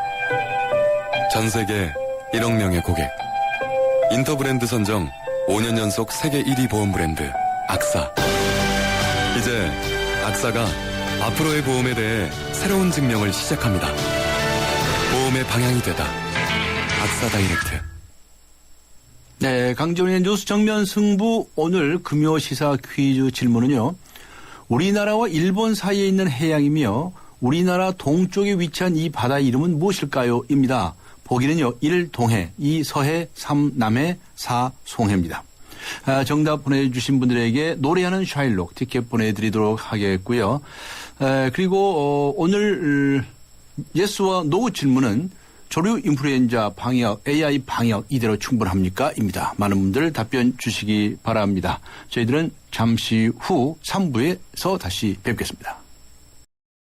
[SPEAKER 15] 전 세계 1억 명의 고객. 인터브랜드 선정 5년 연속 세계 1위 보험 브랜드 악사. 이제 악사가 앞으로의 보험에 대해 새로운 증명을 시작합니다. 보험의 방향이 되다. 악사 다이렉트.
[SPEAKER 2] 네, 강정훈의 뉴스 정면 승부. 오늘 금요 시사 퀴즈 질문은요. 우리나라와 일본 사이에 있는 해양이며 우리나라 동쪽에 위치한 이 바다 이름은 무엇일까요? 입니다. 보기는요. 1. 동해, 2. 서해, 3. 남해, 4. 송해입니다. 정답 보내주신 분들에게 노래하는 샤일록 티켓 보내드리도록 하겠고요. 그리고 오늘 예스와 노 질문은 조류 인플루엔자 방역, AI 방역 이대로 충분합니까? 입니다. 많은 분들 답변 주시기 바랍니다. 저희들은 잠시 후 3부에서 다시 뵙겠습니다.